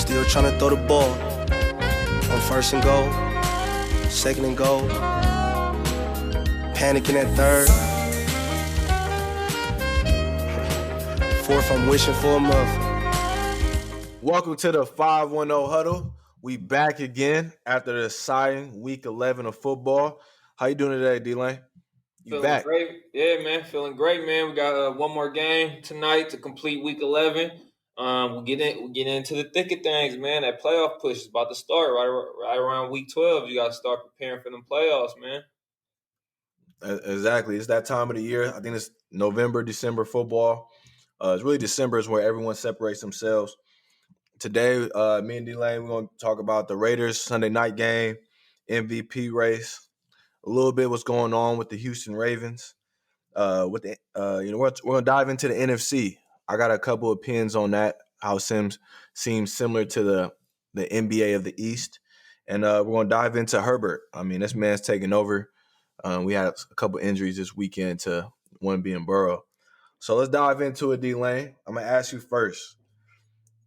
Still trying to throw the ball. On first and goal, second and goal. Panicking at third. Fourth, I'm wishing for a muff. Welcome to the 510 Huddle. We back again after the exciting Week 11 of football. How you doing today, D-Lane? You Feeling back? great. Yeah, man. Feeling great, man. We got one more game tonight to complete Week 11. We get into the thick of things, man. That playoff push is about to start right around Week 12. You got to start preparing for them playoffs, man. Exactly. It's that time of the year. I think it's November, December football. It's really December is where everyone separates themselves. Today, me and D-Lane, we're going to talk about the Raiders Sunday night game, MVP race, a little bit what's going on with the Houston Ravens. We're gonna dive into the NFC. I got a couple of pins on that. How Sims seems similar to the NBA of the East, and we're gonna dive into Herbert. I mean, this man's taking over. We had a couple injuries this weekend to one being Burrow. So let's dive into it, D-Lane. I'm gonna ask you first.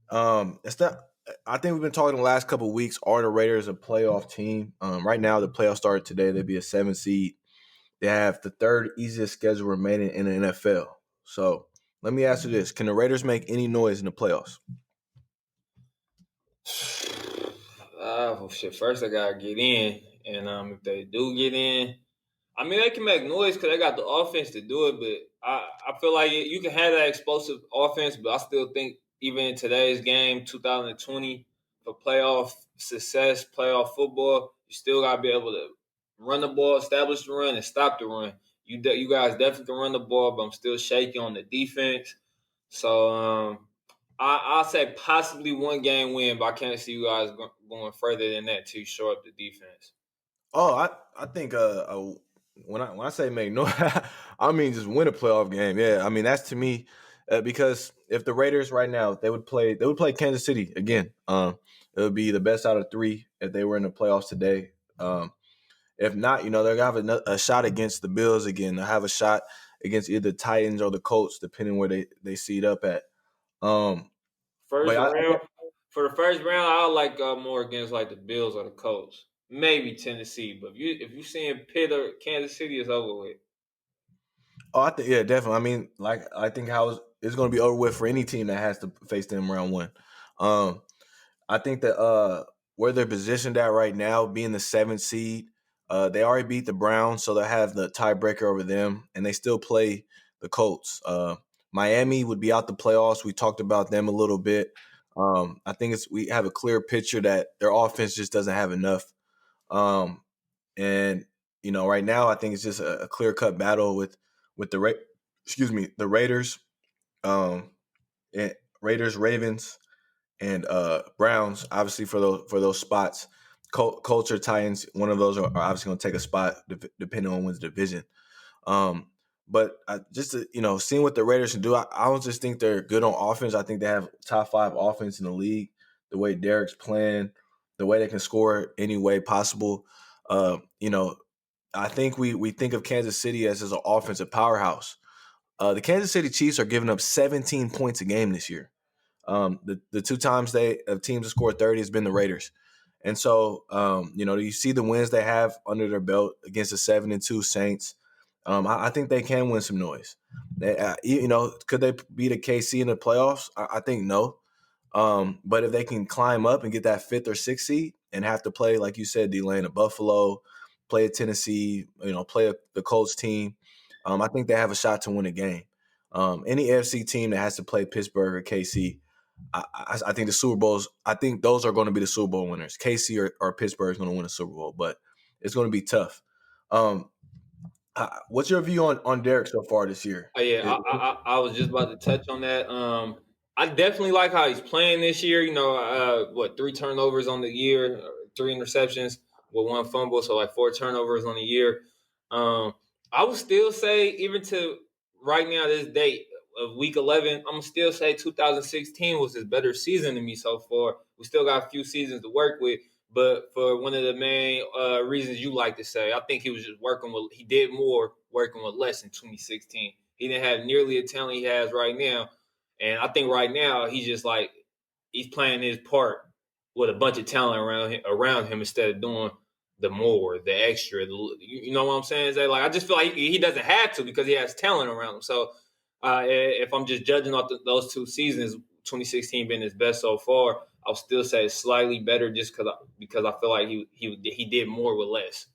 It's not. I think we've been talking the last couple of weeks. Are the Raiders a playoff team? Right now, the playoffs started today. They'd be a 7 seed. They have the third easiest schedule remaining in the NFL. So let me ask you this. Can the Raiders make any noise in the playoffs? Well, shit. First, I got to get in. And if they do get in, I mean, they can make noise because they got the offense to do it. But I feel like you can have that explosive offense, but I still think even in today's game, 2020, for playoff success, playoff football, you still got to be able to run the ball, establish the run, and stop the run. You guys definitely can run the ball, but I'm still shaky on the defense. So I'll say possibly one game win, but I can't see you guys going further than that to shore up the defense. Oh, I think when I say make noise, I mean just win a playoff game. Yeah, I mean that's to me because if the Raiders right now they would play Kansas City again. It would be the best out of three if they were in the playoffs today. If not, they're gonna have a shot against the Bills again. They'll have a shot against either the Titans or the Colts, depending where they seed up at. First But round for the first round, I like more against like the Bills or the Colts, maybe Tennessee. But if you seeing Pitt or Kansas City, it's over with. I think yeah, definitely. I mean, like I think how it's going to be over with for any team that has to face them round one. Um, I think that where they're positioned at right now, being the 7th seed, they already beat the Browns, so they have the tiebreaker over them, and they still play the Colts. Miami would be out the playoffs. We talked about them a little bit. I think we have a clear picture that their offense just doesn't have enough. Um, and right now I think it's just a clear cut battle with the Raiders, um, Raiders, Ravens, and Browns, obviously for those spots. Colts or Titans, one of those are obviously going to take a spot depending on wins the division. But seeing what the Raiders can do, I don't just think they're good on offense. I think they have top 5 offense in the league. The way Derek's playing, the way they can score any way possible. I think we think of Kansas City as an offensive powerhouse. The Kansas City Chiefs are giving up 17 points a game this year. The two times teams have scored 30 has been the Raiders. And so, you see the wins they have under their belt against the 7-2 Saints. I think they can win some noise. Could they beat a KC in the playoffs? I think no. But if they can climb up and get that 5th or 6th seed and have to play, like you said, D-Lane, a Buffalo, play a Tennessee, play the Colts team, I think they have a shot to win a game. Any AFC team that has to play Pittsburgh or KC, I think the Super Bowls, I think those are going to be the Super Bowl winners. KC or Pittsburgh is going to win a Super Bowl, but it's going to be tough. What's your view on Derek so far this year? Oh, yeah, I was just about to touch on that. I definitely like how he's playing this year. 3 turnovers on the year, 3 interceptions with 1 fumble, so like 4 turnovers on the year. I would still say, even to right now, this date of Week 11, I'm gonna still say 2016 was his better season to me so far. We still got a few seasons to work with, but for one of the main reasons you like to say, I think he was just he did more working with less in 2016. He didn't have nearly the talent he has right now. And I think right now he's just like, he's playing his part with a bunch of talent around him instead of doing the more, the extra. You know what I'm saying? Is that like I just feel like he doesn't have to because he has talent around him. So if I'm just judging off those 2 seasons, 2016 being his best so far, I'll still say it's slightly better just because I feel like he did more with less.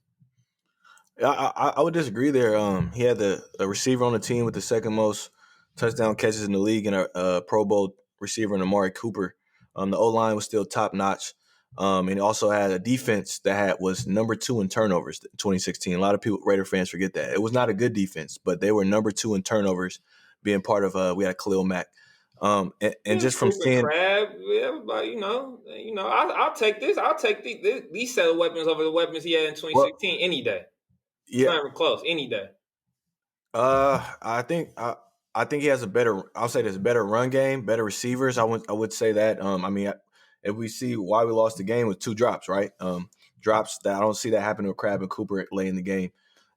I would disagree there. He had a receiver on the team with the second most touchdown catches in the league and a Pro Bowl receiver in Amari Cooper. The O line was still top notch. And he also had a defense that was number 2 in turnovers in 2016. A lot of people, Raider fans, forget that. It was not a good defense, but they were number 2 in turnovers, being part of. We had Khalil Mack. And just from Cooper seeing, Crab, everybody, I'll take this. I'll take these set of weapons over the weapons he had in well, 2016 any day. It's yeah, not even close. Any day. I think he has a better. I'll say there's a better run game, better receivers. I would say that. If we see why we lost the game with 2 drops, right? Drops that I don't see that happen with Crab and Cooper late in the game.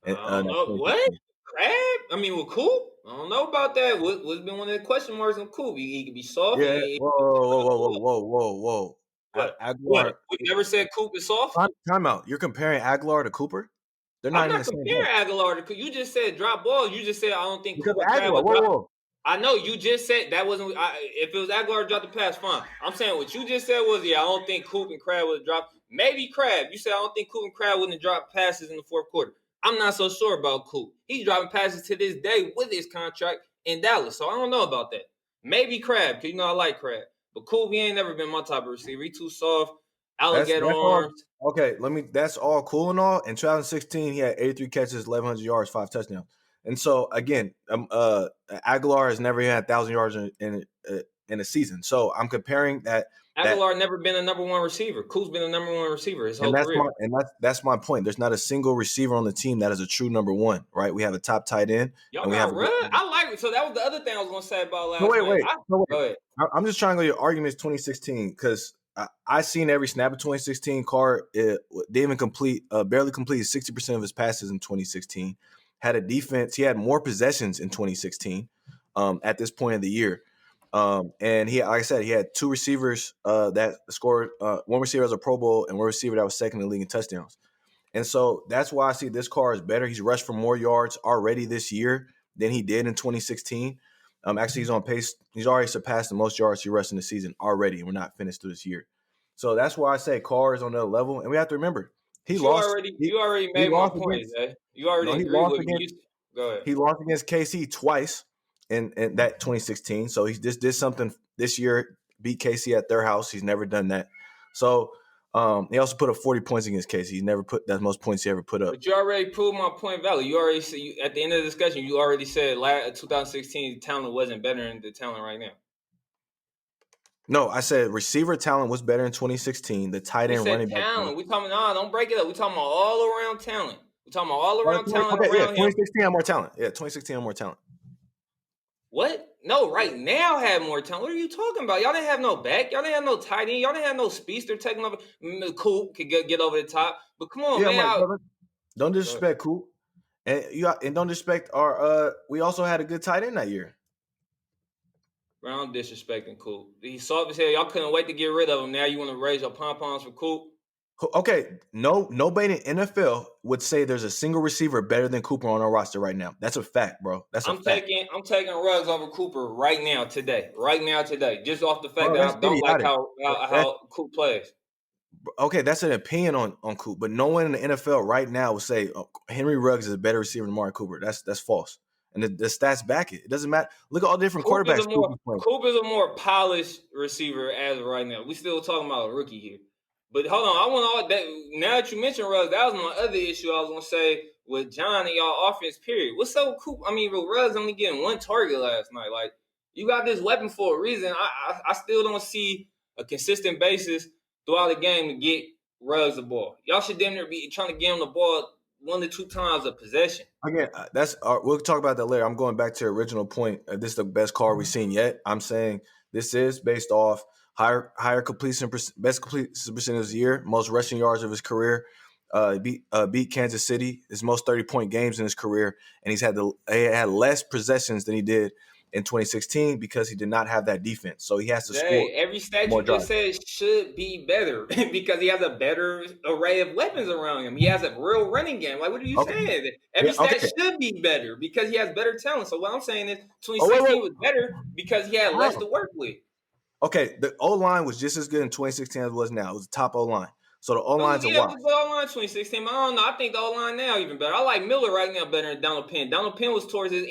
And, I don't know what Crab. I mean, with Coop, I don't know about that. What's been one of the question marks on Coop? He could be soft. yeah. Whoa, whoa, whoa, whoa, whoa, whoa, whoa. What? What? Aguilar. We never said Coop is soft. Time out. You're comparing Aguilar to Cooper. They're I'm not in the not same comparing boat. Aguilar to Coop. You just said drop balls. You just said I don't think Because Cooper Crab Aguilar. would Whoa, drop. whoa. I know you just said that wasn't. If it was Aguilar dropped the pass, fine. I'm saying what you just said was, I don't think Coop and Crab would have dropped. Maybe Crab. You said I don't think Coop and Crab wouldn't have dropped passes in the fourth quarter. I'm not so sure about Coop. He's dropping passes to this day with his contract in Dallas, so I don't know about that. Maybe Crab, because I like Crab, but Coop, he ain't never been my type of receiver. He too soft, alligator That's all. arms. Okay, that's all cool and all. In 2016, he had 83 catches, 1,100 yards, 5 touchdowns. And so again, Aguilar has never had 1,000 yards in a season. So I'm comparing that. Aguilar never been a number 1 receiver. Coop's been a number 1 receiver his whole career. That's my point. There's not a single receiver on the team that is a true number 1, right? We have a top tight end. Y'all and we got have run. I like it. So that was the other thing I was gonna say about last no, night. wait. Go ahead. I'm just trying to go your argument is 2016 because I seen every snap of 2016. Carr didn't even barely completed 60% of his passes in 2016. Had a defense. He had more possessions in 2016 at this point of the year. And he, like I said, he had 2 receivers that scored. One receiver as a Pro Bowl and one receiver that was second in the league in touchdowns. And so that's why I see this Carr is better. He's rushed for more yards already this year than he did in 2016. Actually, he's on pace. He's already surpassed the most yards he rushed in the season already, and we're not finished through this year. So that's why I say Carr is on another level. And we have to remember, You already made my point, Zay. You already agree with me. Go ahead. He lost against KC twice in that 2016. So he just did something this year, beat KC at their house. He's never done that. So he also put up 40 points against KC. He's never put that's most points he ever put up. But you already proved my point valid. You already said at the end of the discussion, you already said 2016 talent wasn't better than the talent right now. No, I said receiver talent was better in 2016. The tight end running back talent. We talking don't break it up. We talking about all around talent. We talking about all around talent around him. 2016 had more talent. Yeah, 2016 had more talent. What? No, right now had more talent. What are you talking about? Y'all didn't have no back. Y'all didn't have no tight end. Y'all didn't have no speedster taking over. Coop could get over the top. But come on, man. Don't disrespect Coop. And don't disrespect our we also had a good tight end that year. I'm disrespecting Coop. He's soft as hell. Y'all couldn't wait to get rid of him. Now you want to raise your pom-poms for Coop? Okay, nobody in NFL would say there's a single receiver better than Cooper on our roster right now. That's a fact, bro. I'm taking Ruggs over Cooper right now today. Just off the fact that I don't like how Coop plays. Okay, that's an opinion on Coop, but no one in the NFL right now would say Henry Ruggs is a better receiver than Amari Cooper. That's false. And the stats back it. It doesn't matter. Look at all the different quarterbacks. Coop is a more polished receiver as of right now. We still talking about a rookie here. But hold on, I want all that. Now that you mentioned Ruggs, that was my other issue I was gonna say with John and y'all offense. Period. What's up with Coop? I mean, with Ruggs only getting 1 target last night. Like, you got this weapon for a reason. I still don't see a consistent basis throughout the game to get Ruggs the ball. Y'all should damn near be trying to get him the ball 1 to 2 times a possession. Again, we'll talk about that later. I'm going back to the original point. This is the best card we've seen yet. I'm saying this is based off higher completion, best completion percentage of the year, most rushing yards of his career. Beat Kansas City, his most 30-point games in his career, and he had less possessions than he did in 2016 because he did not have that defense. So he has to score Jay, every stat more you just drives. said should be better because he has a better array of weapons around him. He has a real running game. Like, what are you Okay. saying? Yeah, Every stat okay. should be better because he has better talent. So what I'm saying is Oh, wait, 2016 was better because he had less wait. to work with. Okay, the O line was just as good in 2016 as it was now. It was the top O line. So the O It was, line's a yeah, it wash. was the O-line 2016. But I don't know. I think the O-line now even better. I like Miller right now better than Donald Penn. Donald Penn was towards his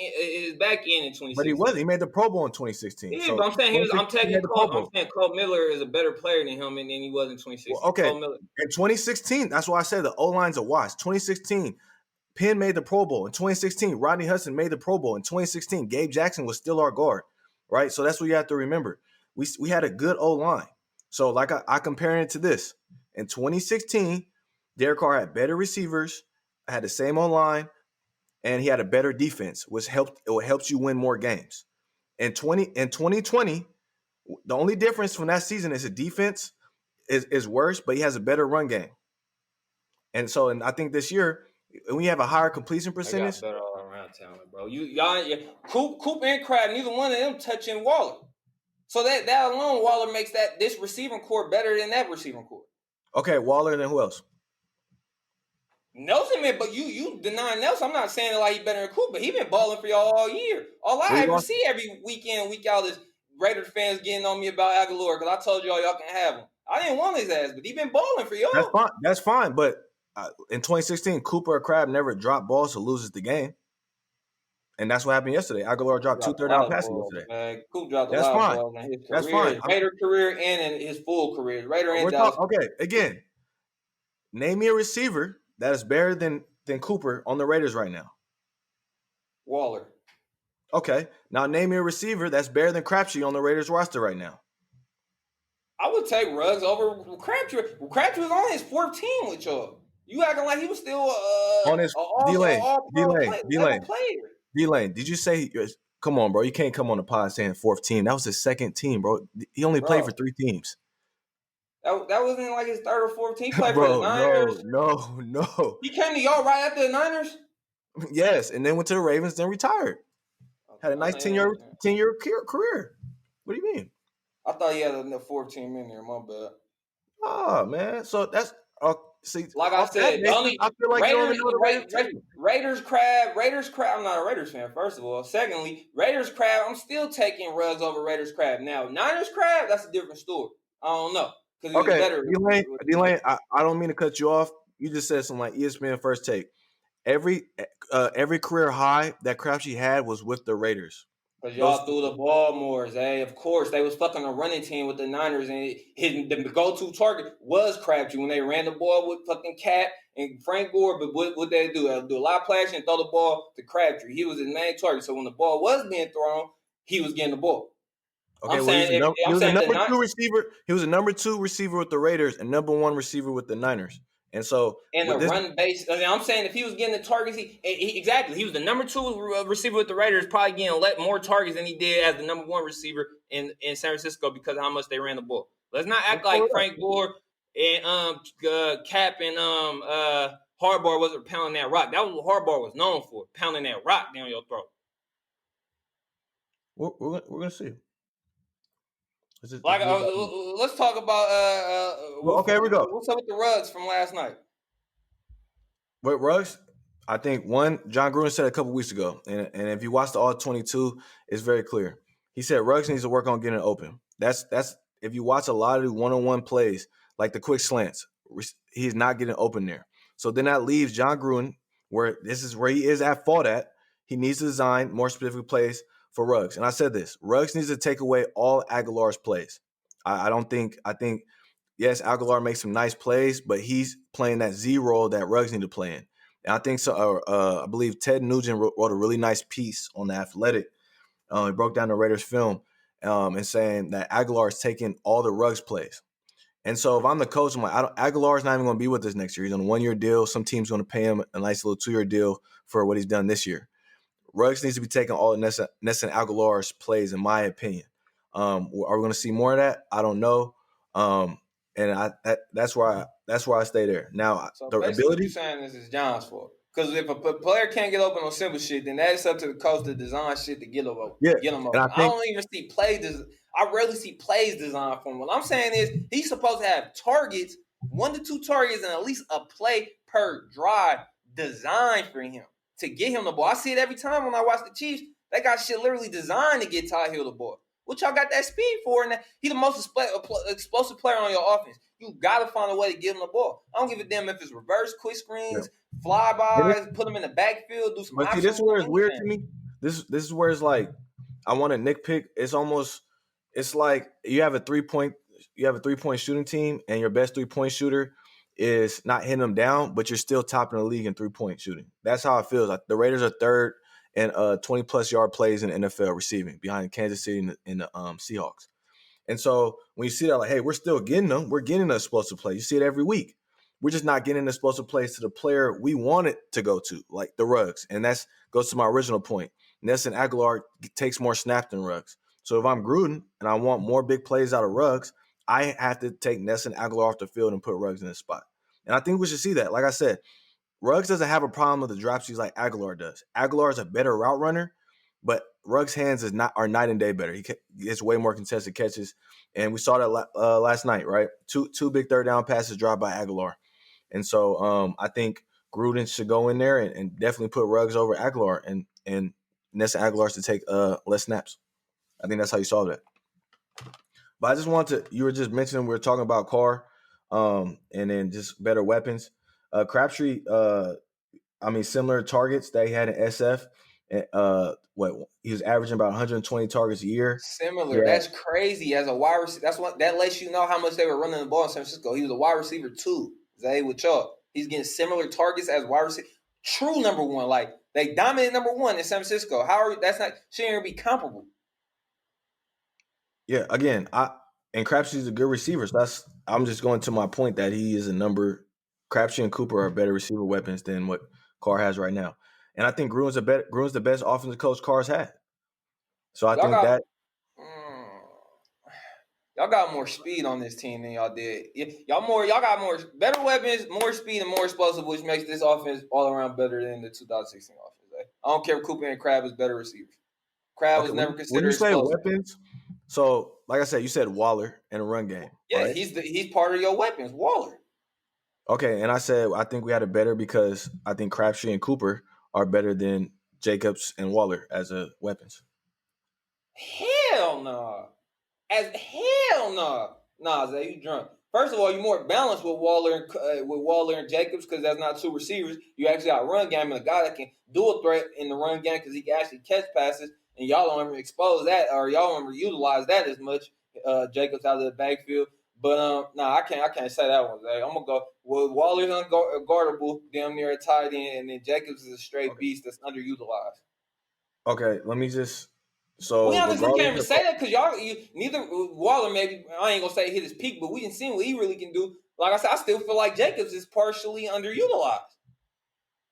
back end in But he 2016. wasn't. He made the Pro Bowl in 2016. Yeah, So but I'm saying he was. I'm 2016 he taking made the Pro Cole. I'm Bowl. saying Cole Miller is a better player than him, and than he was in Well, 2016. okay. Cole Miller. In 2016, that's why I said the O line's a wash. 2016, Penn made the Pro Bowl. In 2016, Rodney Hudson made the Pro Bowl. In 2016, Gabe Jackson was still our guard, right? So that's what you have to remember. We had a good O line. So like I compare it to this. In 2016, Derek Carr had better receivers, had the same O line, and he had a better defense, which helps you win more games. In 2020, the only difference from that season is the defense is worse, but he has a better run game. And so, and I think this year we have a higher completion I got percentage. better all around talent, bro. Coop and Crab, neither one of them touching Waller. So that alone, Waller makes this receiving core better than that receiving core. Okay, Waller and then who else? Nelson, man, but you deny Nelson. I'm not saying that like he better than Coop, but he been balling for y'all all year. All I ever see every week in, week out is Raiders fans getting on me about Aguilar because I told y'all can have him. I didn't want his ass, but he been balling for y'all. That's fine. That's fine. But in 2016, Cooper or Crab never dropped balls to loses the game. And that's what happened yesterday. Aguilar dropped 2 third-down passes yesterday. Man. Coop dropped That's a lot fine. of balls in his career, That's fine. his Raider career, and in his full career. Raider and Dallas. Okay, again, name me a receiver that is better than Cooper on the Raiders right now. Waller. Okay, now name me a receiver that's better than Crabtree on the Raiders roster right now. I would take Ruggs over Crabtree. Crabtree was on his 14 with y'all. You acting like he was still on his D-Lane. Did you say? Come on, bro. You can't come on the pod saying fourth team. That was his second team, bro. He only played for 3 teams. That wasn't like his third or fourth team. He played for the Niners. No. He came to y'all right after the Niners? Yes, and then went to the Ravens, then retired. Had a nice 10-year career. What do you mean? I thought he had a 4th team in there. My bad. Oh, man. So that's see. Like I said, I feel like Raiders crab. I'm not a Raiders fan. First of all, secondly, Raiders crab. I'm still taking Ruggs over Raiders crab. Now Niners crab. That's a different story. I don't know because he was better. D-Lane, I don't mean to cut you off. You just said something like ESPN First Take. Every career high that Crabtree had was with the Raiders. Because y'all threw the ball more, Zay. Of course, they was fucking a running team with the Niners, and the go-to target was Crabtree when they ran the ball with fucking Cat and Frank Gore. But what they do? They'll do a lot of plashing and throw the ball to Crabtree. He was his main target. So when the ball was being thrown, he was getting the ball. Okay, he was a number 2 receiver. He was a number 2 receiver with the Raiders and number 1 receiver with the Niners. And so, run base, I'm saying if he was getting the targets, he was the number 2 receiver with the Raiders, probably getting more targets than he did as the number 1 receiver in San Francisco because of how much they ran the ball. Let's not act like Frank Gore and Cap and Harbaugh wasn't pounding that rock. That was what Harbaugh was known for, pounding that rock down your throat. We're gonna see. Let's talk about okay, we go. What's up with the Ruggs from last night? With Ruggs, I think John Gruden said a couple weeks ago, and if you watch the All 22, it's very clear. He said Ruggs needs to work on getting it open. That's if you watch a lot of the one-on-one plays, like the quick slants, he's not getting open there. So then that leaves John Gruden, where this is where he is at fault at. He needs to design more specific plays for Ruggs. And I said this, Ruggs needs to take away all Aguilar's plays. I think, yes, Aguilar makes some nice plays, but he's playing that Z role that Ruggs need to play in. And I think so. I believe Ted Nugent wrote a really nice piece on The Athletic. He broke down the Raiders film and saying that Aguilar is taking all the Ruggs plays. And so if I'm the coach, I'm like, Aguilar's not even going to be with us next year. He's on a 1-year deal. Some team's going to pay him a nice little 2-year deal for what he's done this year. Ruggs needs to be taking all of Nelson Aguilar's plays, in my opinion. Are we going to see more of that? I don't know. And that's why I stay there. Now, so the ability. You're saying this is John's fault Because if a player can't get open on simple shit, then that's up to the coach to design shit to get them open. Yeah, Get them and I open. I think don't even see plays. I rarely see plays designed for him. What I'm saying is he's supposed to have targets, 1 to 2 targets, and at least a play per drive designed for him to get him the ball. I see it every time when I watch the Chiefs. They got shit literally designed to get Ty Hill the ball. What y'all got that speed for? And he the most explosive player on your offense. You got to find a way to give him the ball. I don't give a damn if it's reverse, quick yeah. screens, And flybys, put them in the backfield, do some but see, option this is where movement, it's weird to anything. me. This is where it's like I want to nitpick. It's like you have a 3-point shooting team, and your best 3-point shooter is not hitting them down, but you're still topping the league in 3-point shooting. That's how it feels. Like the Raiders are third and 20+ yard plays in the NFL receiving behind Kansas City and the Seahawks. And so when you see that, like, hey, we're still getting them. We're getting an explosive play. You see it every week. We're just not getting an explosive plays to the player we want it to go to, like the Ruggs. And that goes to my original point. Nelson Aguilar takes more snaps than Ruggs. So if I'm Gruden and I want more big plays out of Ruggs, I have to take Nelson Aguilar off the field and put Ruggs in his spot. And I think we should see that. Like I said, Ruggs doesn't have a problem with the dropsies like Aguilar does. Aguilar is a better route runner, but Ruggs' hands are night and day better. He gets way more contested catches, and we saw that last night, right? Two big third down passes dropped by Aguilar, and so I think Gruden should go in there and definitely put Ruggs over Aguilar and Nelson Aguilar to take less snaps. I think that's how you solve that. But I just wanted to. You were just mentioning we were talking about Carr, and then just better weapons. Crabtree. Similar targets that he had in SF. What he was averaging about 120 targets a year. Similar. Yeah, That's crazy. As a wide receiver, that's what that lets you know how much they were running the ball in San Francisco. He was a wide receiver too. Zay with y'all. He's getting similar targets as wide receiver. True number one. Like they dominate number one in San Francisco. That's not shouldn't be comparable. yeah. Again, and Crabtree's a good receiver. So I'm just going to my point that he is a number. Crabtree and Cooper are better receiver weapons than what Carr has right now. And I think Gruden's the best offensive coach Carr's had. So I Y'all think got that mm, y'all got more speed on this team than y'all did. Y'all got more better weapons, more speed, and more explosive, which makes this offense all around better than the 2016 offense. I don't care if Cooper and Crab is better receivers. Crab okay. was never When you considered say explosive. weapons, so like I said, you said Waller in a run game, Yeah, right? he's part of your weapons, Waller. Okay, and I said I think we had it better because I think Crabtree and Cooper are better than Jacobs and Waller as weapons. Hell no. As hell no. Nah, Zay, you drunk. First of all, you're more balanced with Waller and Jacobs because that's not two receivers. You actually got a run game and a guy that can do a threat in the run game because he can actually catch passes, and y'all don't ever expose that or y'all don't ever utilize that as much. Jacobs out of the backfield. But I can't say that one. Zay. I'm gonna go. Well, Waller's unguardable, damn near a tight end, and then Jacobs is a straight Okay. beast that's underutilized. Okay, let me just We so honestly can't even regardless say that because neither Waller maybe I ain't gonna say hit his peak, but we didn't see what he really can do. Like I said, I still feel like Jacobs is partially underutilized,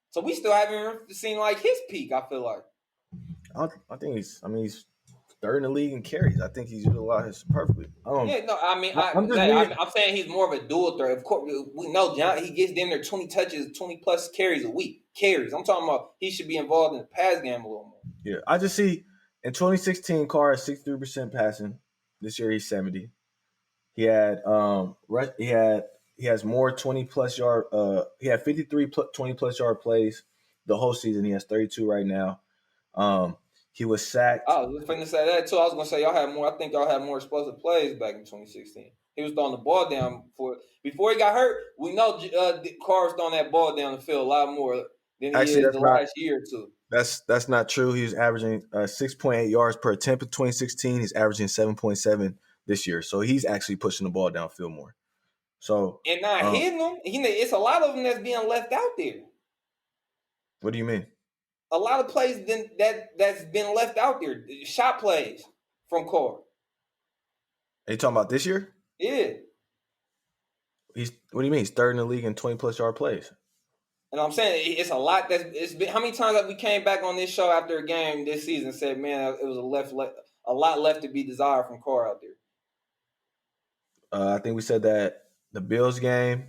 so we still haven't seen like his peak. I feel like. I think he's third in the league in carries. I think he's utilized perfectly. Yeah, no, I mean, I'm just reading. I'm saying he's more of a dual threat. Of course, we know John. He gets them there 20 touches, 20 plus carries a week. Carries. I'm talking about he should be involved in the pass game a little more. Yeah, I just see in 2016, Carr is 63% passing. This year he's 70. He had he has more 20+ yard. He had 53 20+ yard plays the whole season. He has 32 right now. He was sacked. I was just finna say that too. I was gonna say y'all had more. I think y'all had more explosive plays back in 2016. He was throwing the ball down before he got hurt. We know Carr was throwing that ball down the field a lot more than he Actually, is the last year or two. that's not true. He was averaging 6.8 yards per attempt in 2016. He's averaging 7.7 this year. So he's actually pushing the ball downfield more. So And not um, hitting them. It's a lot of them that's being left out there. what do you mean? A lot of plays that's been left out there. Shot plays from Carr. Are you talking about this year? Yeah. What do you mean? He's third in the league in 20+ yard plays. And I'm saying it's a lot. It's been how many times have we came back on this show after a game this season and said, man, it was a lot left to be desired from Carr out there. I think we said that the Bills game.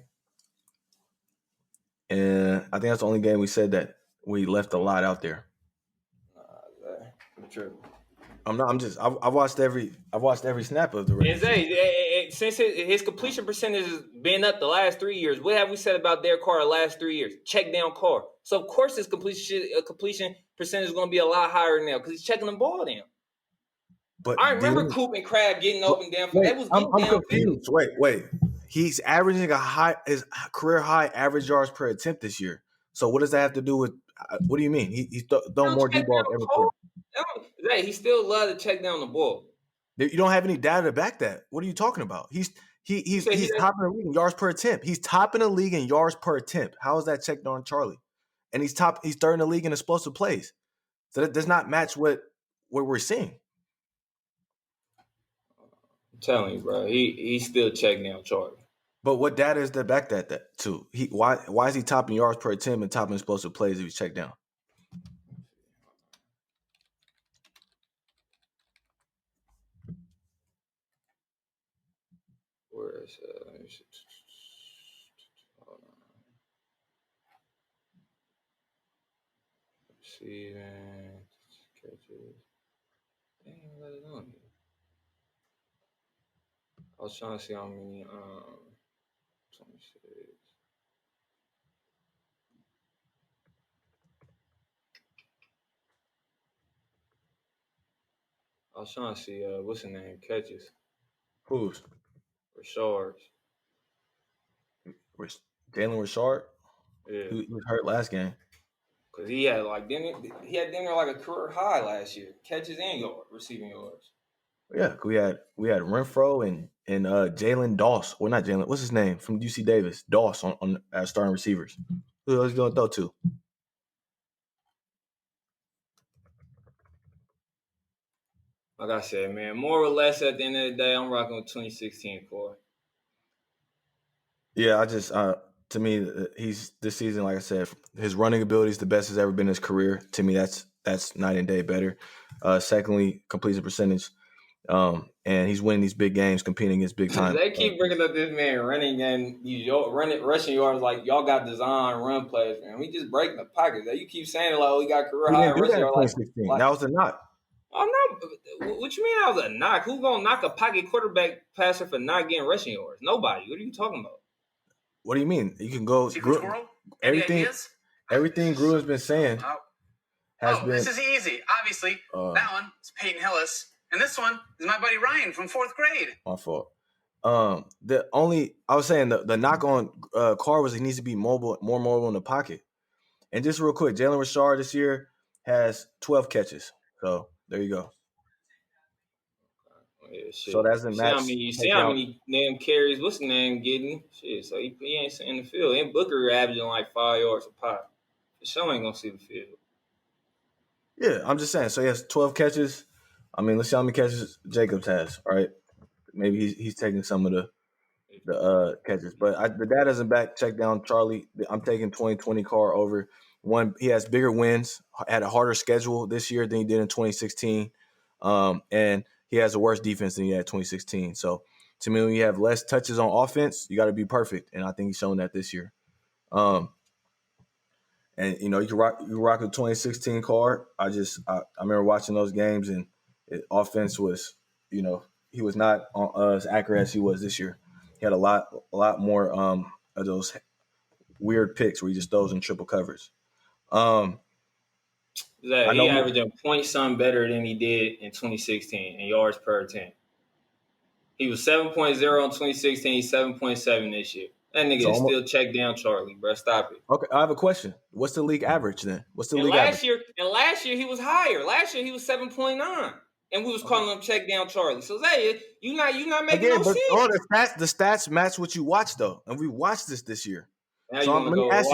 And I think that's the only game we said that we left a lot out there. True. I've watched every snap of the regular season. Since his completion percentage has been up the last 3 years, what have we said about Derek Carr the last 3 years? Check down Carr. So of course his completion percentage is going to be a lot higher now because he's checking the ball down. But I remember Coop and Crab getting open downfield. They was getting I'm downfield. confused. Wait. He's averaging his career high average yards per attempt this year. So what does that have to do with? What do you mean? He's throwing more deep balls every quarter. He still love to check down the ball. You don't have any data to back that. What are you talking about? He's topping the league in yards per attempt. He's topping the league in yards per attempt. How is that checked on Charlie? And he's third in the league in explosive plays. So that does not match what we're seeing. I'm telling you, bro, he's still checking down Charlie. But what data is that back that to? Why is he topping yards per attempt and topping explosive plays if he's checked down? Where is hold on. Receiving catches. Dang, let it on here. I was trying to see how many 26. I was trying to see what's his name catches. Who's? Rashard's. Jalen Richard? Yeah. He was hurt last game. Because he had dinner like a career high last year. Catches and receiving yards. Yeah, we had Renfro and Jalen Doss. Well, not Jalen. What's his name from UC Davis? Doss on as starting receivers. Who else going to throw to? Like I said, man, more or less at the end of the day, I'm rocking with 2016 Corey. Yeah, I just to me, he's this season, like I said, his running ability is the best it's ever been in his career. To me, that's night and day better. Secondly, completion percentage. And he's winning these big games, competing against big time. They keep bringing up this man running and rushing yards like y'all got design run plays, man. We just breaking the pockets. You keep saying like, oh, he got career high rushing yards. Like, that was a knock. Oh no! What you mean that was a knock? Who's gonna knock a pocket quarterback passer for not getting rushing yards? Nobody. What are you talking about? What do you mean? You can go everything Gruden's been saying has been. This is easy. Obviously, that one is Peyton Hillis. And this one is my buddy Ryan from 4th grade. My fault. I was saying the knock on Carr was he needs to be more mobile in the pocket. And just real quick, Jalen Richard this year has 12 catches. So there you go. Yeah, shit. So that's the match. See how many damn carries? What's the name getting? Shit. So he ain't in the field. And Booker averaging like 5 yards a pop. Show ain't gonna see the field. Yeah, I'm just saying. So he has 12 catches. I mean, let's see how many catches Jacobs has, right? Maybe he's taking some of the catches. But the data doesn't check down Charlie. I'm taking 2020 Carr over. One, he has bigger wins, had a harder schedule this year than he did in 2016. And he has a worse defense than he had in 2016. So, to me, when you have less touches on offense, you got to be perfect. And I think he's shown that this year. And, you can rock the 2016 Carr. I remember watching those games and offense was, he was not as accurate as he was this year. He had a lot more of those weird picks where he just throws in triple covers. He averaged a point something better than he did in 2016 in yards per attempt. He was 7.0 in 2016. He's 7.7 this year. That nigga is still check down Charlie, bro. Stop it. Okay, I have a question. What's the league average then? Last year he was higher. Last year he was 7.9. And we was calling him check down Charlie. So Zay, you not making no sense. Oh, the stats match what you watched though, and we watched this year. Now so let me ask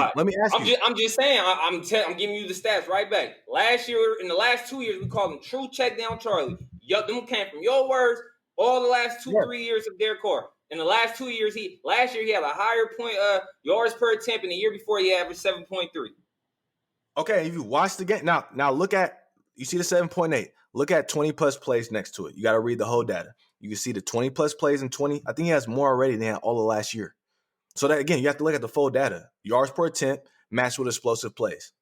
you. I'm just saying. I'm giving you the stats right back. Last year, in the last 2 years, we called him true check down Charlie. Them came from your words. All the last 3 years of Derek Carr. In the last 2 years, last year he had a higher point yards per attempt, and the year before he averaged 7.3. Okay, if you watch the game now look at you see the 7.8. Look at 20 plus plays next to it. You got to read the whole data. You can see the 20 plus plays in 20. I think he has more already than all of last year. So that again, you have to look at the full data. Yards per attempt matched with explosive plays.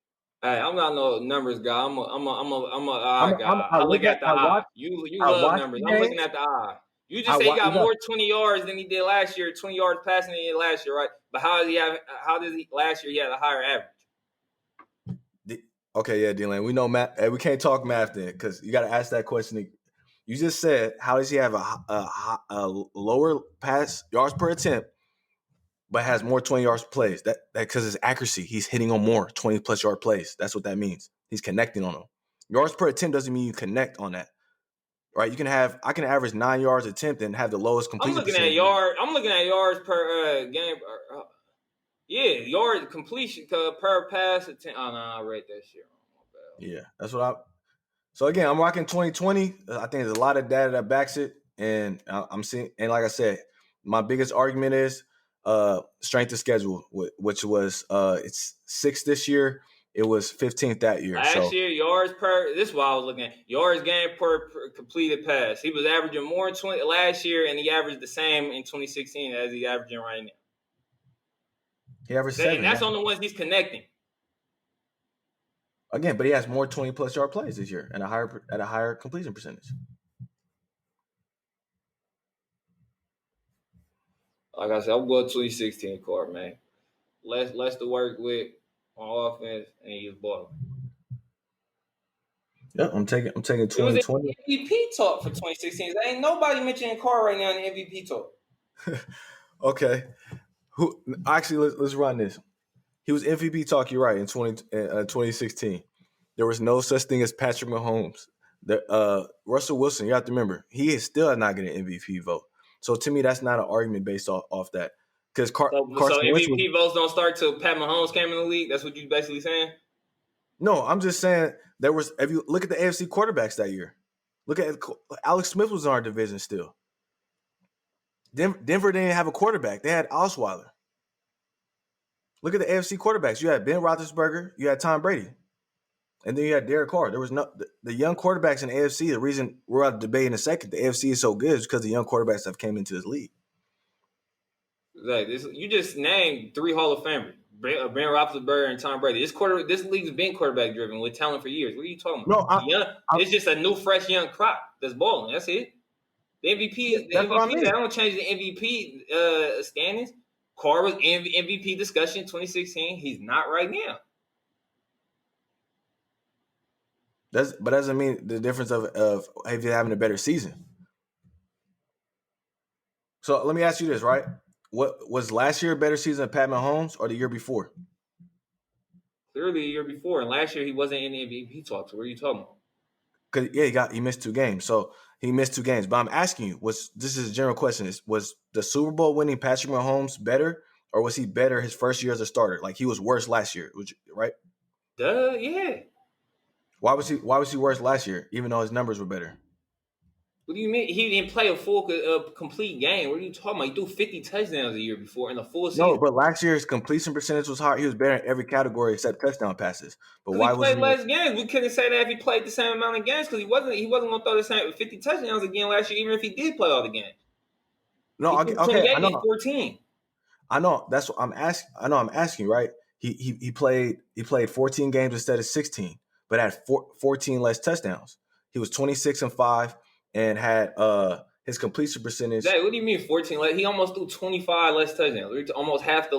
Hey, I'm not no numbers guy. I'm a eye guy. I I look look at at the I eye. watch You I love watch numbers. the I'm game. looking at the eye. You I just say he watch got more 20 yards than he did last year, 20 yards passing than he did last year, right? But how does he last year he had a higher average? Okay, yeah, D-Lane. We know math. We can't talk math then because you got to ask that question. You just said, how does he have a lower pass yards per attempt, but has more 20 yards plays? That because his accuracy, he's hitting on more 20 plus yard plays. That's what that means. He's connecting on them. Yards per attempt doesn't mean you connect on that, right? I can average 9 yards attempt and have the lowest completion percentage. I'm looking at yards per game. Yeah, yards completion per pass attempt. Oh no, I read that shit wrong. Yeah, that's what I. So again, I'm rocking 2020. I think there's a lot of data that backs it, and I'm seeing. And like I said, my biggest argument is strength of schedule, which was it's 6th this year. It was 15th that year. Last year, yards per. This is what I was looking at. Yards gained per completed pass. He was averaging more in 20 last year, and he averaged the same in 2016 as he's averaging right now. He averaged 7. And that's on the ones he's connecting. Again, but he has more 20 plus yard plays this year and at a higher completion percentage. Like I said, I'm going 2016 card, man. Less to work with on offense, and he's balling. Yeah, I'm taking 2020. It was MVP talk for 2016. There ain't nobody mentioning Carr right now in the MVP talk. Okay, let's run this. He was MVP talk. You're right. In 2016, there was no such thing as Patrick Mahomes. Russell Wilson, you have to remember, he is still not getting an MVP vote. So to me, that's not an argument based off that. Because so MVP votes don't start till Pat Mahomes came in the league. That's what you basically saying? No, I'm just saying there was. If you look at the AFC quarterbacks that year, look at Alex Smith was in our division still. Denver didn't have a quarterback. They had Osweiler. Look at the AFC quarterbacks. You had Ben Roethlisberger. You had Tom Brady. And then you had Derek Carr. There was the young quarterbacks in the AFC. The reason we're out of debate in a second, the AFC is so good is because the young quarterbacks have came into this league. Like you just named 3 Hall of Famers: Ben Roethlisberger and Tom Brady. This league's been quarterback driven with talent for years. What are you talking about? It's just a new, fresh, young crop that's balling. That's it. The MVP, that don't change the MVP standings. Carr was MVP discussion 2016. He's not right now. But doesn't mean the difference of if you're having a better season. So let me ask you this, right? What was last year a better season of Pat Mahomes or the year before? Clearly, the year before, and last year he wasn't in the MVP talks. What are you talking about? Because he missed 2 games, so he missed 2 games. But I'm asking you, this is a general question: was the Super Bowl winning Patrick Mahomes better, or was he better his first year as a starter? Like he was worse last year, right? Yeah. Why was he worse last year, even though his numbers were better? What do you mean? He didn't play a full complete game. What are you talking about? He threw 50 touchdowns a year before in a full season. No, but last year's completion percentage was higher. He was better in every category except touchdown passes. But why was he played less games? We couldn't say that if he played the same amount of games because he wasn't going to throw the same 50 touchdowns again last year, even if he did play all the games. No, okay, I know. 14. I know. That's what I'm asking. I know. I'm asking, right? He played 14 games instead of 16, but had 14 less touchdowns. He was 26-5 and had his completion percentage. Zach, what do you mean 14? He almost threw 25 less touchdowns. Almost half the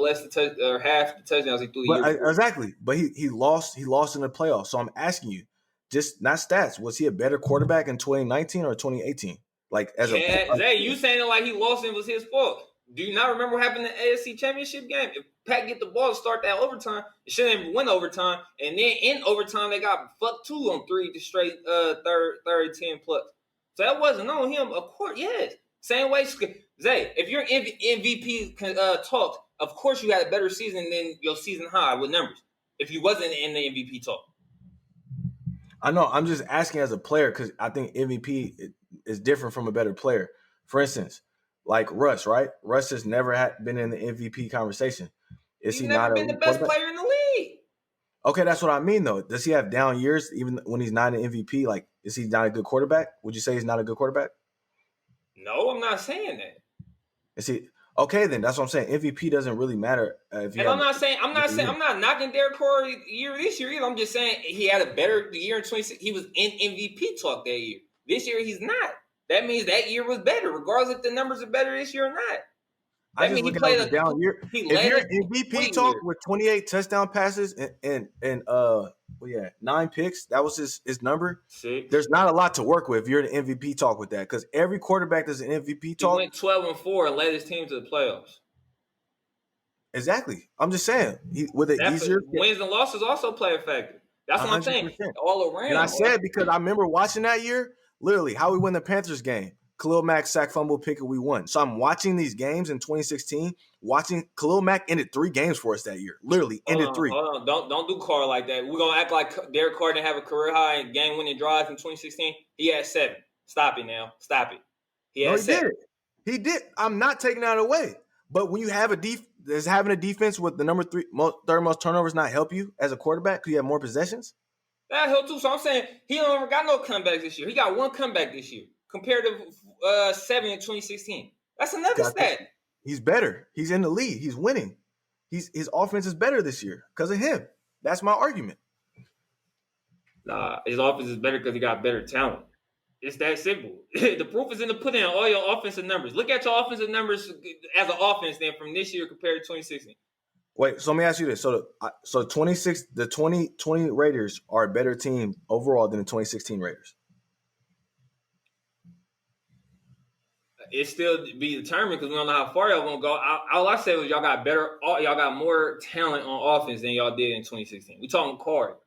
touchdowns he threw. Exactly, but he lost in the playoffs. So I'm asking you, just not stats. Was he a better quarterback in 2019 or 2018? Zay, you saying it like he lost and it was his fault. Do you not remember what happened in the AFC Championship game? If Pat get the ball to start that overtime, it shouldn't even win overtime. And then in overtime, they got fucked 2 on 3 straight third 10 plus. So that wasn't on him. Of course, yes. Same way, Zay, if you're MVP talks, of course you had a better season than your season high with numbers. If you wasn't in the MVP talk. I know. I'm just asking as a player because I think MVP is different from a better player. For instance, like Russ, right? Russ has never been in the MVP conversation. He's never been the best player in the league. Okay, that's what I mean, though. Does he have down years even when he's not an MVP? Like, is he not a good quarterback? Would you say he's not a good quarterback? No, I'm not saying that. Is he Okay, then that's what I'm saying. MVP doesn't really matter if you And have. I'm not knocking Derek Carr year this year either. I'm just saying he had a better year in 26. He was in MVP talk that year. This year he's not. That means that year was better, regardless if the numbers are better this year or not. I That just means look at it as a down year. He If led you're his in MVP winning talk year. with 28 touchdown passes and 9 picks, that was his number. 6. There's not a lot to work with if you're in MVP talk with that, because every quarterback that's in MVP He talk. went 12-4 and led his team to the playoffs. Exactly. I'm just saying with an easier wins and losses also play a factor. That's what I'm 100%. saying. All around. And I said because I remember watching that year, literally how we win the Panthers game. Khalil Mack sack fumble pick and we won. So I'm watching these games in 2016. Watching Khalil Mack ended 3 games for us that year. Literally ended 3. Hold on. Don't do Carr like that. We're gonna act like Derek Carr didn't have a career high in game winning drives in 2016. He had 7. Stop it now. Stop it. He did. He did. I'm not taking that away. But when you have does having a defense with the number 3 third most turnovers not help you as a quarterback because you have more possessions? That helped too. So I'm saying he don't got no comebacks this year. He got 1 comeback this year compared to 7 in 2016. That's another stat. He's better. He's in the lead. He's winning. His offense is better this year because of him. That's my argument. Nah, his offense is better because he got better talent. It's that simple. The proof is in the pudding on all your offensive numbers. Look at your offensive numbers as an offense then from this year compared to 2016. Wait, so let me ask you this. So 2020 Raiders are a better team overall than the 2016 Raiders. It still be determined because we don't know how far y'all gonna go. All I said was y'all got more talent on offense than y'all did in 2016. We talking Carr.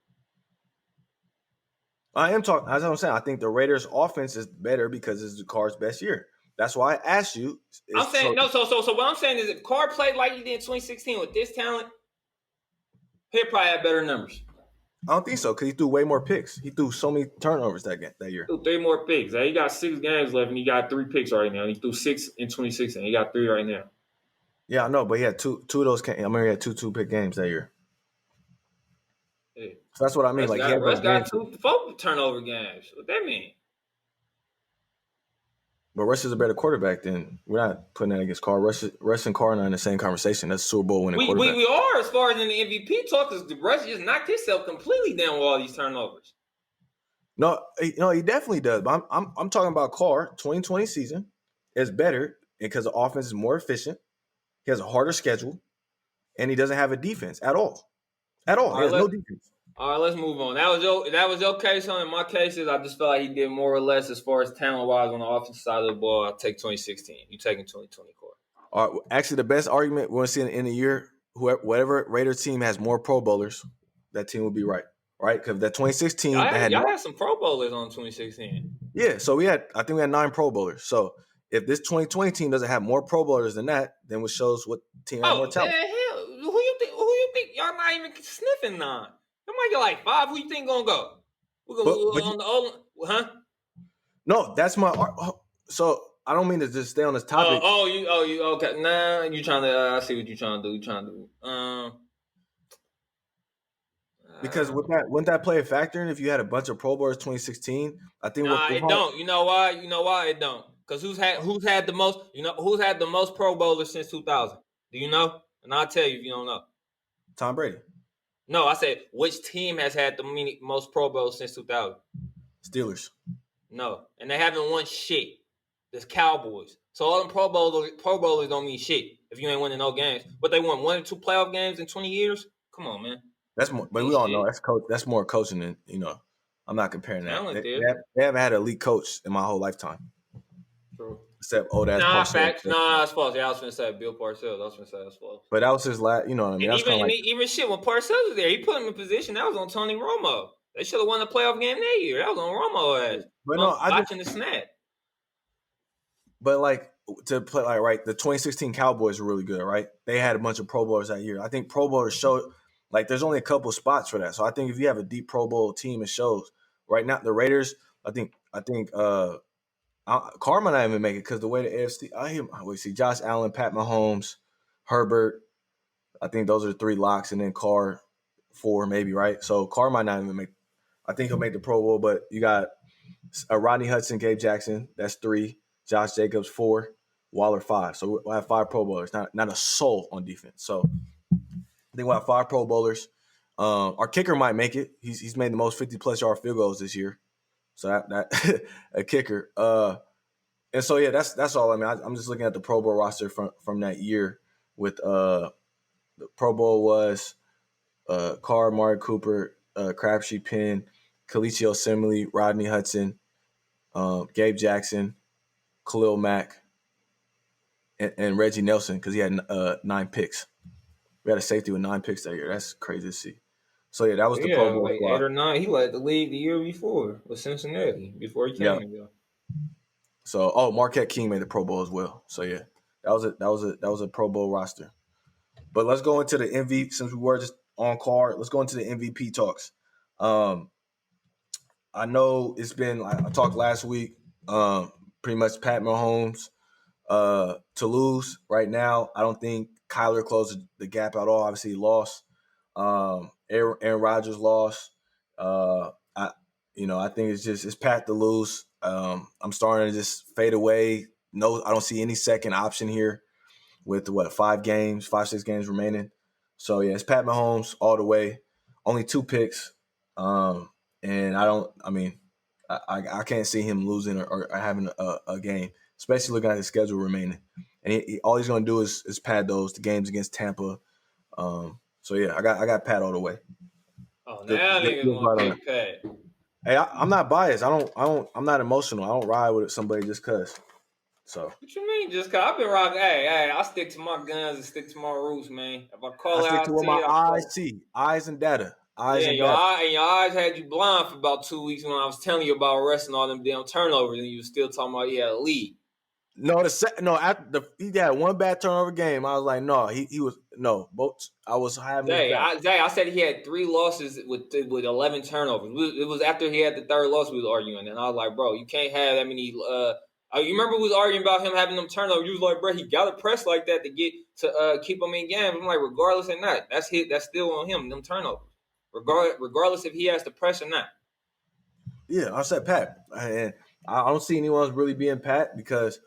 I am talking. As I'm saying, I think the Raiders' offense is better because it's the Carr's best year. That's why I asked you. I'm saying no. So what I'm saying is, if Carr played like he did in 2016 with this talent, he'll probably have better numbers. I don't think so because he threw way more picks. He threw so many turnovers that year. He threw 3 more picks. He got 6 games left, and he got 3 picks right now. He threw 6 in 2016. He got 3 right now. Yeah, I know, but he had two of those. I remember he had two pick games that year. Yeah. So that's what I mean. Russ got 4 turnover games. What that mean? But Russ is a better quarterback than we're not putting that against Carr. Russ and Carr are not in the same conversation. That's Super Bowl winning quarterback. We are as far as in the MVP talk because Russ just knocked himself completely down with all these turnovers. No, he definitely does. But I'm talking about Carr. 2020 season is better because the offense is more efficient. He has a harder schedule, and he doesn't have a defense at all. He has no defense. All right, let's move on. That was your case. In my case, I just felt like he did more or less as far as talent-wise on the offensive side of the ball. I'll take 2016. You taking 2020, Corey. All right, actually, the best argument we're going to see in the year, whatever Raiders team has more Pro Bowlers, that team will be right? Because that 2016, y'all had some Pro Bowlers on 2016. Yeah, so I think we had 9 Pro Bowlers. So if this 2020 team doesn't have more Pro Bowlers than that, then it shows what team has more talent. Hell, who you think y'all not even sniffing 9? There might get like 5. Who you think gonna go? We're gonna No, that's my. So I don't mean to just stay on this topic. You okay? Nah, you trying to? I see what you trying to do. You trying to do? Because wouldn't that play a factor in if you had a bunch of Pro Bowlers 2016? I think. It don't. You know why? It don't. Because who's had the most? Who's had the most Pro Bowlers since 2000? Do you know? And I'll tell you if you don't know. Tom Brady. No, I said which team has had the most Pro Bowls since 2000? Steelers. No, and they haven't won shit. There's Cowboys. So all them Pro Bowlers don't mean shit if you ain't winning no games. But they won 1 or 2 playoff games in 20 years. Come on, man. That's more, but we all know that's more coaching than I'm not comparing that. They haven't had an elite coach in my whole lifetime. True. Except old-ass Parcells. Facts. Nah, that's false. Yeah, I was going to say Bill Parcells. I was going to say that's false. But that was his last, you know what I mean? And even shit, when Parcells was there, he put him in position. That was on Tony Romo. They should have won the playoff game that year. That was on Romo ass. But no, watching the snap. But to play right, the 2016 Cowboys were really good, right? They had a bunch of Pro Bowlers that year. I think Pro Bowlers showed there's only a couple spots for that. So I think if you have a deep Pro Bowl team, it shows. Right now, the Raiders, I think Carr might not even make it because the way the AFC, see Josh Allen, Pat Mahomes, Herbert. I think those are the 3 locks, and then Carr 4 maybe, right? So Carr might not even make. I think he'll make the Pro Bowl, but you got Rodney Hudson, Gabe Jackson. That's 3. Josh Jacobs 4. Waller 5. So we'll have 5 Pro Bowlers, not a soul on defense. So I think we'll have 5 Pro Bowlers. Our kicker might make it. He's made the most 50-plus yard field goals this year. So that a kicker. And so yeah, that's all. I mean, I'm just looking at the Pro Bowl roster from that year. With the Pro Bowl was Carr, Mark Cooper, Crabtree, Penn, Kalichi Osemele, Rodney Hudson, Gabe Jackson, Khalil Mack, and Reggie Nelson because he had 9 picks. We had a safety with 9 picks that year. That's crazy to see. So yeah, that was the Pro Bowl like squad. 8 or 9. He led the league the year before with Cincinnati before he came to go. So Marquette King made the Pro Bowl as well. So yeah, that was a Pro Bowl roster. But let's go into the MVP since we were just on card. Let's go into the MVP talks. I know it's been I talked last week. Pretty much Pat Mahomes to lose right now. I don't think Kyler closed the gap at all. Obviously, he lost. Aaron Rodgers lost. I think it's Pat to lose. I'm starting to just fade away. No, I don't see any second option here with 5 6 games remaining. So yeah, it's Pat Mahomes all the way. Only 2 picks. And I can't see him losing or having a game, especially looking at his schedule remaining. And all he's going to do is pad the games against Tampa. So yeah, I got Pat all the way. Oh, now niggas want to pick Pat. Hey, I'm not biased. I'm not emotional. I don't ride with somebody just cause. So what you mean? Just cause I've been rocking. Hey, I stick to my guns and stick to my roots, man. If I call I stick to what my eyes see, eyes and data. Your eyes had you blind for about 2 weeks when I was telling you about arresting all them damn turnovers, and you was still talking about he had a lead. He had 1 bad turnover game. I was like, no, he was no. Both I was having. I said he had 3 losses with 11 turnovers. It was after he had the 3rd loss we was arguing, and I was like, bro, you can't have that many. You remember we was arguing about him having them turnovers? You was like, bro, he got to press like that to get to keep him in games. I'm like, regardless or not, that's still on him. Them turnovers, regardless if he has to press or not. Yeah, I said Pat, and I don't see anyone else really being Pat because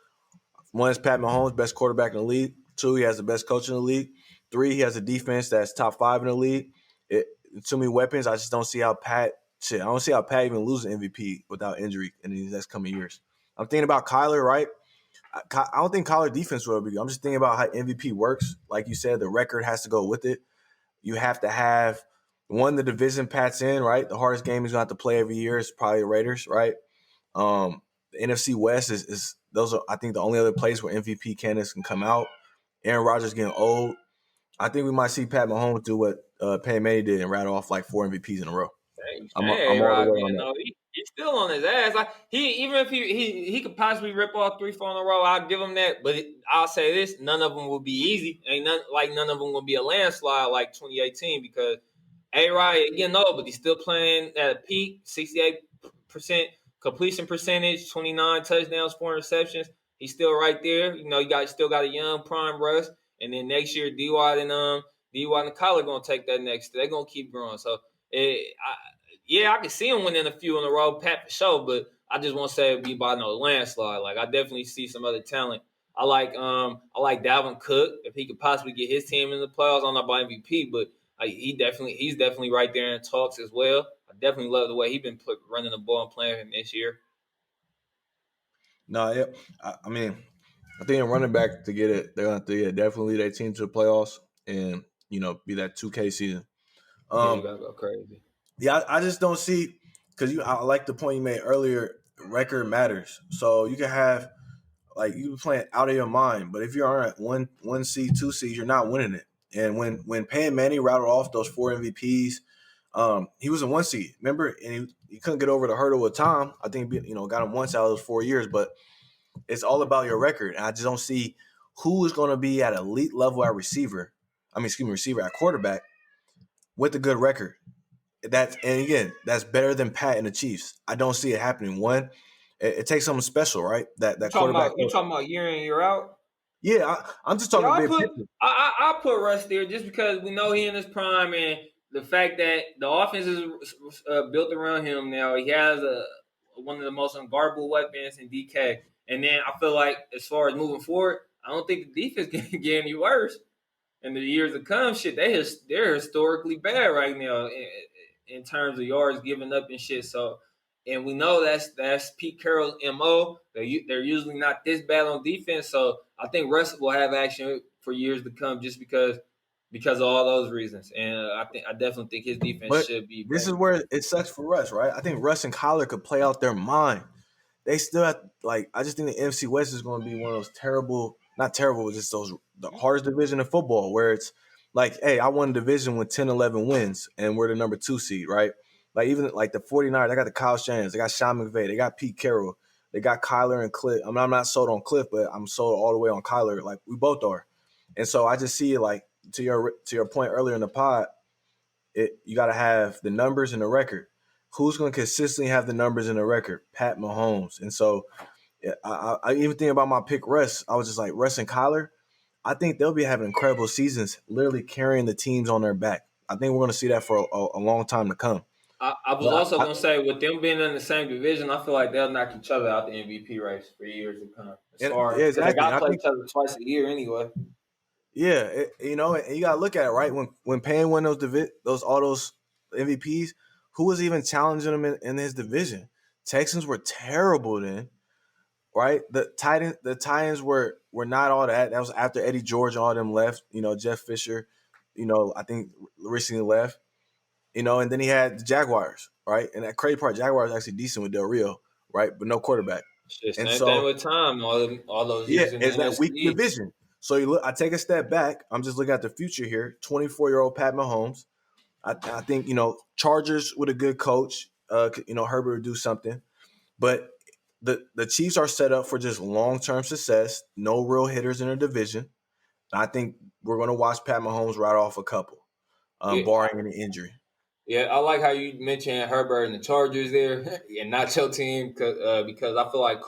1 is Pat Mahomes, best quarterback in the league. 2, he has the best coach in the league. 3, he has a defense that's top 5 in the league. Too many weapons. I just don't see how Pat. I don't see how Pat even loses MVP without injury in these next coming years. I'm thinking about Kyler, right? I don't think Kyler defense will be good. I'm just thinking about how MVP works. Like you said, the record has to go with it. You have to have the division Pat's in, right? The hardest game he's going to have to play every year is probably the Raiders, right? The NFC West is those are I think the only other place where MVP candidates can come out. Aaron Rodgers getting old. I think we might see Pat Mahomes do what Peyton Manning did and rattle off like 4 MVPs in a row. I'm all the way on that. He's still on his ass. Like even if he could possibly rip off 3, 4 in a row, I'll give him that. But I'll say this: none of them will be easy. None of them will be a landslide like 2018 because A-Rod getting old, but he's still playing at a peak, 68% completion percentage, 29 touchdowns, 4 interceptions. He's still right there. You still got a young prime Russ, and then next year D-Watt and Kyler gonna take that next. They're gonna keep growing. So I can see him winning a few in a row, Pat for sure, but I just won't say it'd be by no landslide. Like I definitely see some other talent. I like Dalvin Cook if he could possibly get his team in the playoffs. I don't know about MVP, but he's definitely right there in talks as well. I definitely love the way he's been running the ball and playing this year. No, yeah, I mean, I think a running back to get it, they're gonna have to definitely lead their team to the playoffs and be that 2K season. You gotta go crazy. Yeah, I just don't see because I like the point you made earlier. Record matters, so you can have you playing out of your mind, but if you're at one seed, 2 seeds, you're not winning it. And when Peyton Manning rattled off those 4 MVPs, he was a 1 seed, remember, and he couldn't get over the hurdle with Tom. I think got him once out of those 4 years, but it's all about your record. And I just don't see who is going to be at elite level at receiver. Receiver at quarterback with a good record. That's better than Pat and the Chiefs. I don't see it happening. One, it takes something special, right? That quarterback. You talking about year in, year out? Yeah, I'm just talking about. I'll put Russ there just because we know he in his prime and the fact that the offense is built around him now. He has one of the most unguardable weapons in DK. And then I feel like as far as moving forward, I don't think the defense can get any worse in the years to come. Shit, they're historically bad right now in terms of yards given up and shit. So, and we know that's Pete Carroll's MO. They're usually not this bad on defense. So I think Russ will have action for years to come just because of all those reasons. And I definitely think his defense But should be this is better. where it sucks for Russ, right? I think Russ and Kyler could play out their mind. They still have I just think the NFC West is going to be one of those terrible, not terrible, just the hardest division in football where it's like, hey, I won a division with 10, 11 wins and we're the number 2 seed, right? Like even like the 49ers, they got the Kyle Shanahan, they got Sean McVay, they got Pete Carroll, they got Kyler and Cliff. I mean, I'm not sold on Cliff, but I'm sold all the way on Kyler. Like we both are. And so I just see it like to your point earlier in the pod, you got to have the numbers and the record. Who's going to consistently have the numbers and the record? Pat Mahomes. And so I even think about my pick Russ. I was just like, Russ and Kyler, I think they'll be having incredible seasons, literally carrying the teams on their back. I think we're going to see that for a long time to come. I was also going to say, with them being in the same division, I feel like they'll knock each other out the MVP race for years to come. As far as exactly. they got to play each other twice a year anyway. Yeah, and you got to look at it, right? When Payne won those MVPs, who was even challenging him in his division? Texans were terrible then, right? The Titans were not all that. That was after Eddie George and all them left. Jeff Fisher, I think recently left. And then he had the Jaguars, right? And that crazy part, Jaguars actually decent with Del Rio, right? But no quarterback. Shit, And same so, thing with Tom. All those years in the it's that weak NFC. division. So I take a step back. I'm just looking at the future here. 24-year-old Pat Mahomes. I think Chargers with a good coach. Herbert would do something, but the Chiefs are set up for just long-term success. No real hitters in their division. And I think we're going to watch Pat Mahomes ride off a couple, barring any injury. Yeah, I like how you mentioned Herbert and the Chargers there, and not your team, because I feel like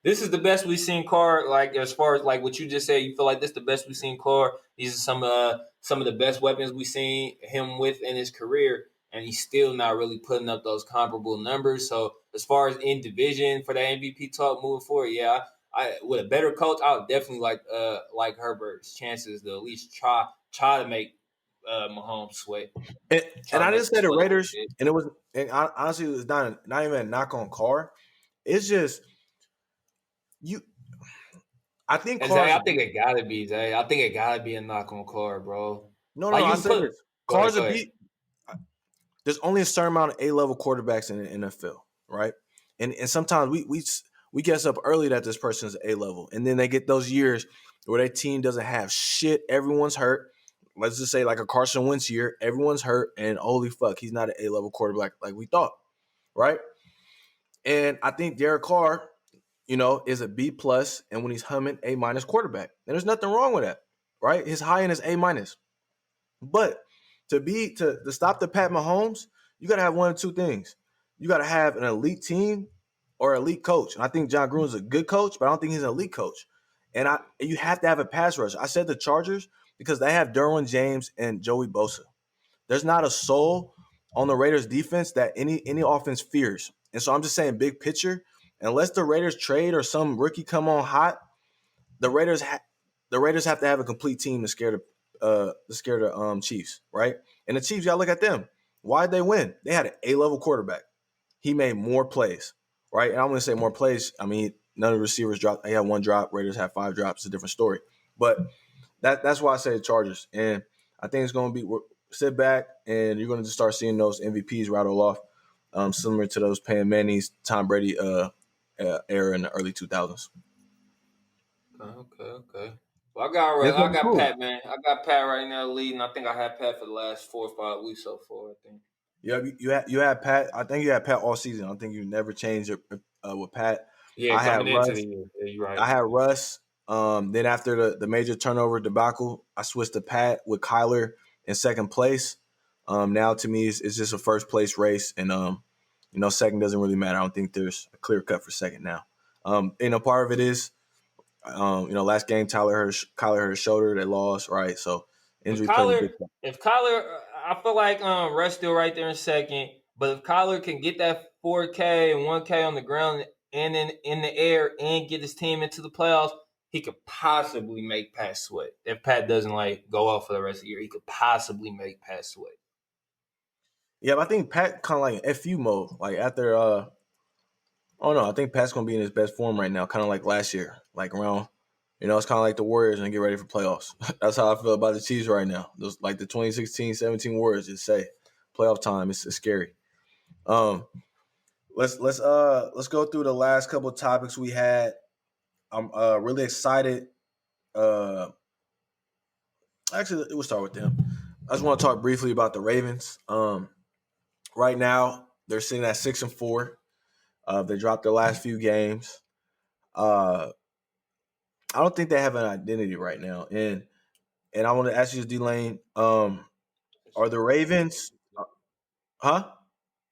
this is the best we've seen Carr. Like as far as like what you just said, you feel like this is the best we've seen Carr. These are some of the best weapons we've seen him with in his career, and he's still not really putting up those comparable numbers. So as far as in division for the MVP talk moving forward, yeah, I with a better coach, I would definitely like Herbert's chances to at least try to make Mahomes sweat. And I didn't say the Raiders, and honestly, it's not even a knock on Carr. It's just I think I think it gotta be, Zay. I think it gotta be a knock on Carr, bro. No, I said this. Carr's a beat. There's only a certain amount of A-level quarterbacks in the NFL, right? And sometimes we guess up early that this person is A-level, and then they get those years where their team doesn't have shit. Everyone's hurt. Let's just say like a Carson Wentz year, everyone's hurt, and holy fuck, he's not an A-level quarterback like we thought, right? And I think Derek Carr, is a B plus, and when he's humming, A minus quarterback, and there's nothing wrong with that, right? His high end is A minus, but to stop the Pat Mahomes, you got to have one of two things. You got to have an elite team or elite coach, and I think John Gruden's a good coach, but I don't think he's an elite coach. And you have to have a pass rush. I said the Chargers because they have Derwin James and Joey Bosa. There's not a soul on the Raiders defense that any offense fears. And so I'm just saying big picture, unless the Raiders trade or some rookie come on hot, the Raiders have to have a complete team to scare the Chiefs, right? And the Chiefs, y'all look at them. Why did they win? They had an A-level quarterback. He made more plays, right? And I'm going to say more plays. I mean, none of the receivers dropped. They had one drop. Raiders had 5 drops. It's a different story. But that's why I say the Chargers. And I think it's going to be sit back, and you're going to just start seeing those MVPs rattle off, similar to those Peyton Manning's, Tom Brady era in the early 2000s. Okay. Well, I got Pat, man. I got Pat right now leading. I think I had Pat for the last 4 or 5 weeks so far, I think. Yeah, you had Pat. I think you had Pat all season. I don't think you never changed it with Pat. Yeah, I had Russ. Into the year. Yeah, you're right. I had Russ. Then after the major turnover debacle, I switched to Pat with Kyler in second place. Now to me, it's just a first place race, and second doesn't really matter. I don't think there's a clear cut for second now. Part of it is, last game Kyler hurt his shoulder. They lost, right? So injury plays a big part. If Kyler, I feel like Russ still right there in second, but if Kyler can get that 4K and 1K on the ground and in the air and get his team into the playoffs, he could possibly make Pat sweat. If Pat doesn't go off for the rest of the year, he could possibly make Pat sweat. Yeah, but I think Pat kind of like in FU mode. Like after, oh no, I think Pat's gonna be in his best form right now, kind of like last year, like around. It's kind of like the Warriors and get ready for playoffs. That's how I feel about the Chiefs right now. Those like the 2016-17 Warriors just say playoff time. It's scary. Let's go through the last couple of topics we had. I'm really excited. Actually, we'll start with them. I just want to talk briefly about the Ravens. Right now, they're sitting at 6-4. They dropped their last few games. I don't think they have an identity right now. And I want to ask you, D-Lane, are the Ravens huh?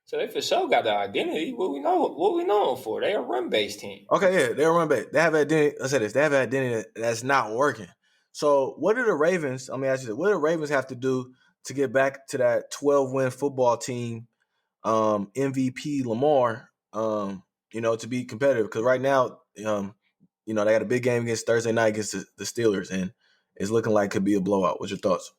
So they for sure got the identity. What we know them for? They a run based team. Okay, yeah, they're run back. They have an identity. I said this. They have an identity that's not working. So, what do the Ravens? Let me ask you this: what do the Ravens have to do to get back to that 12-win football team, MVP Lamar? To be competitive because right now, they got a big game against Thursday night against the Steelers, and it's looking like it could be a blowout. What's your thoughts?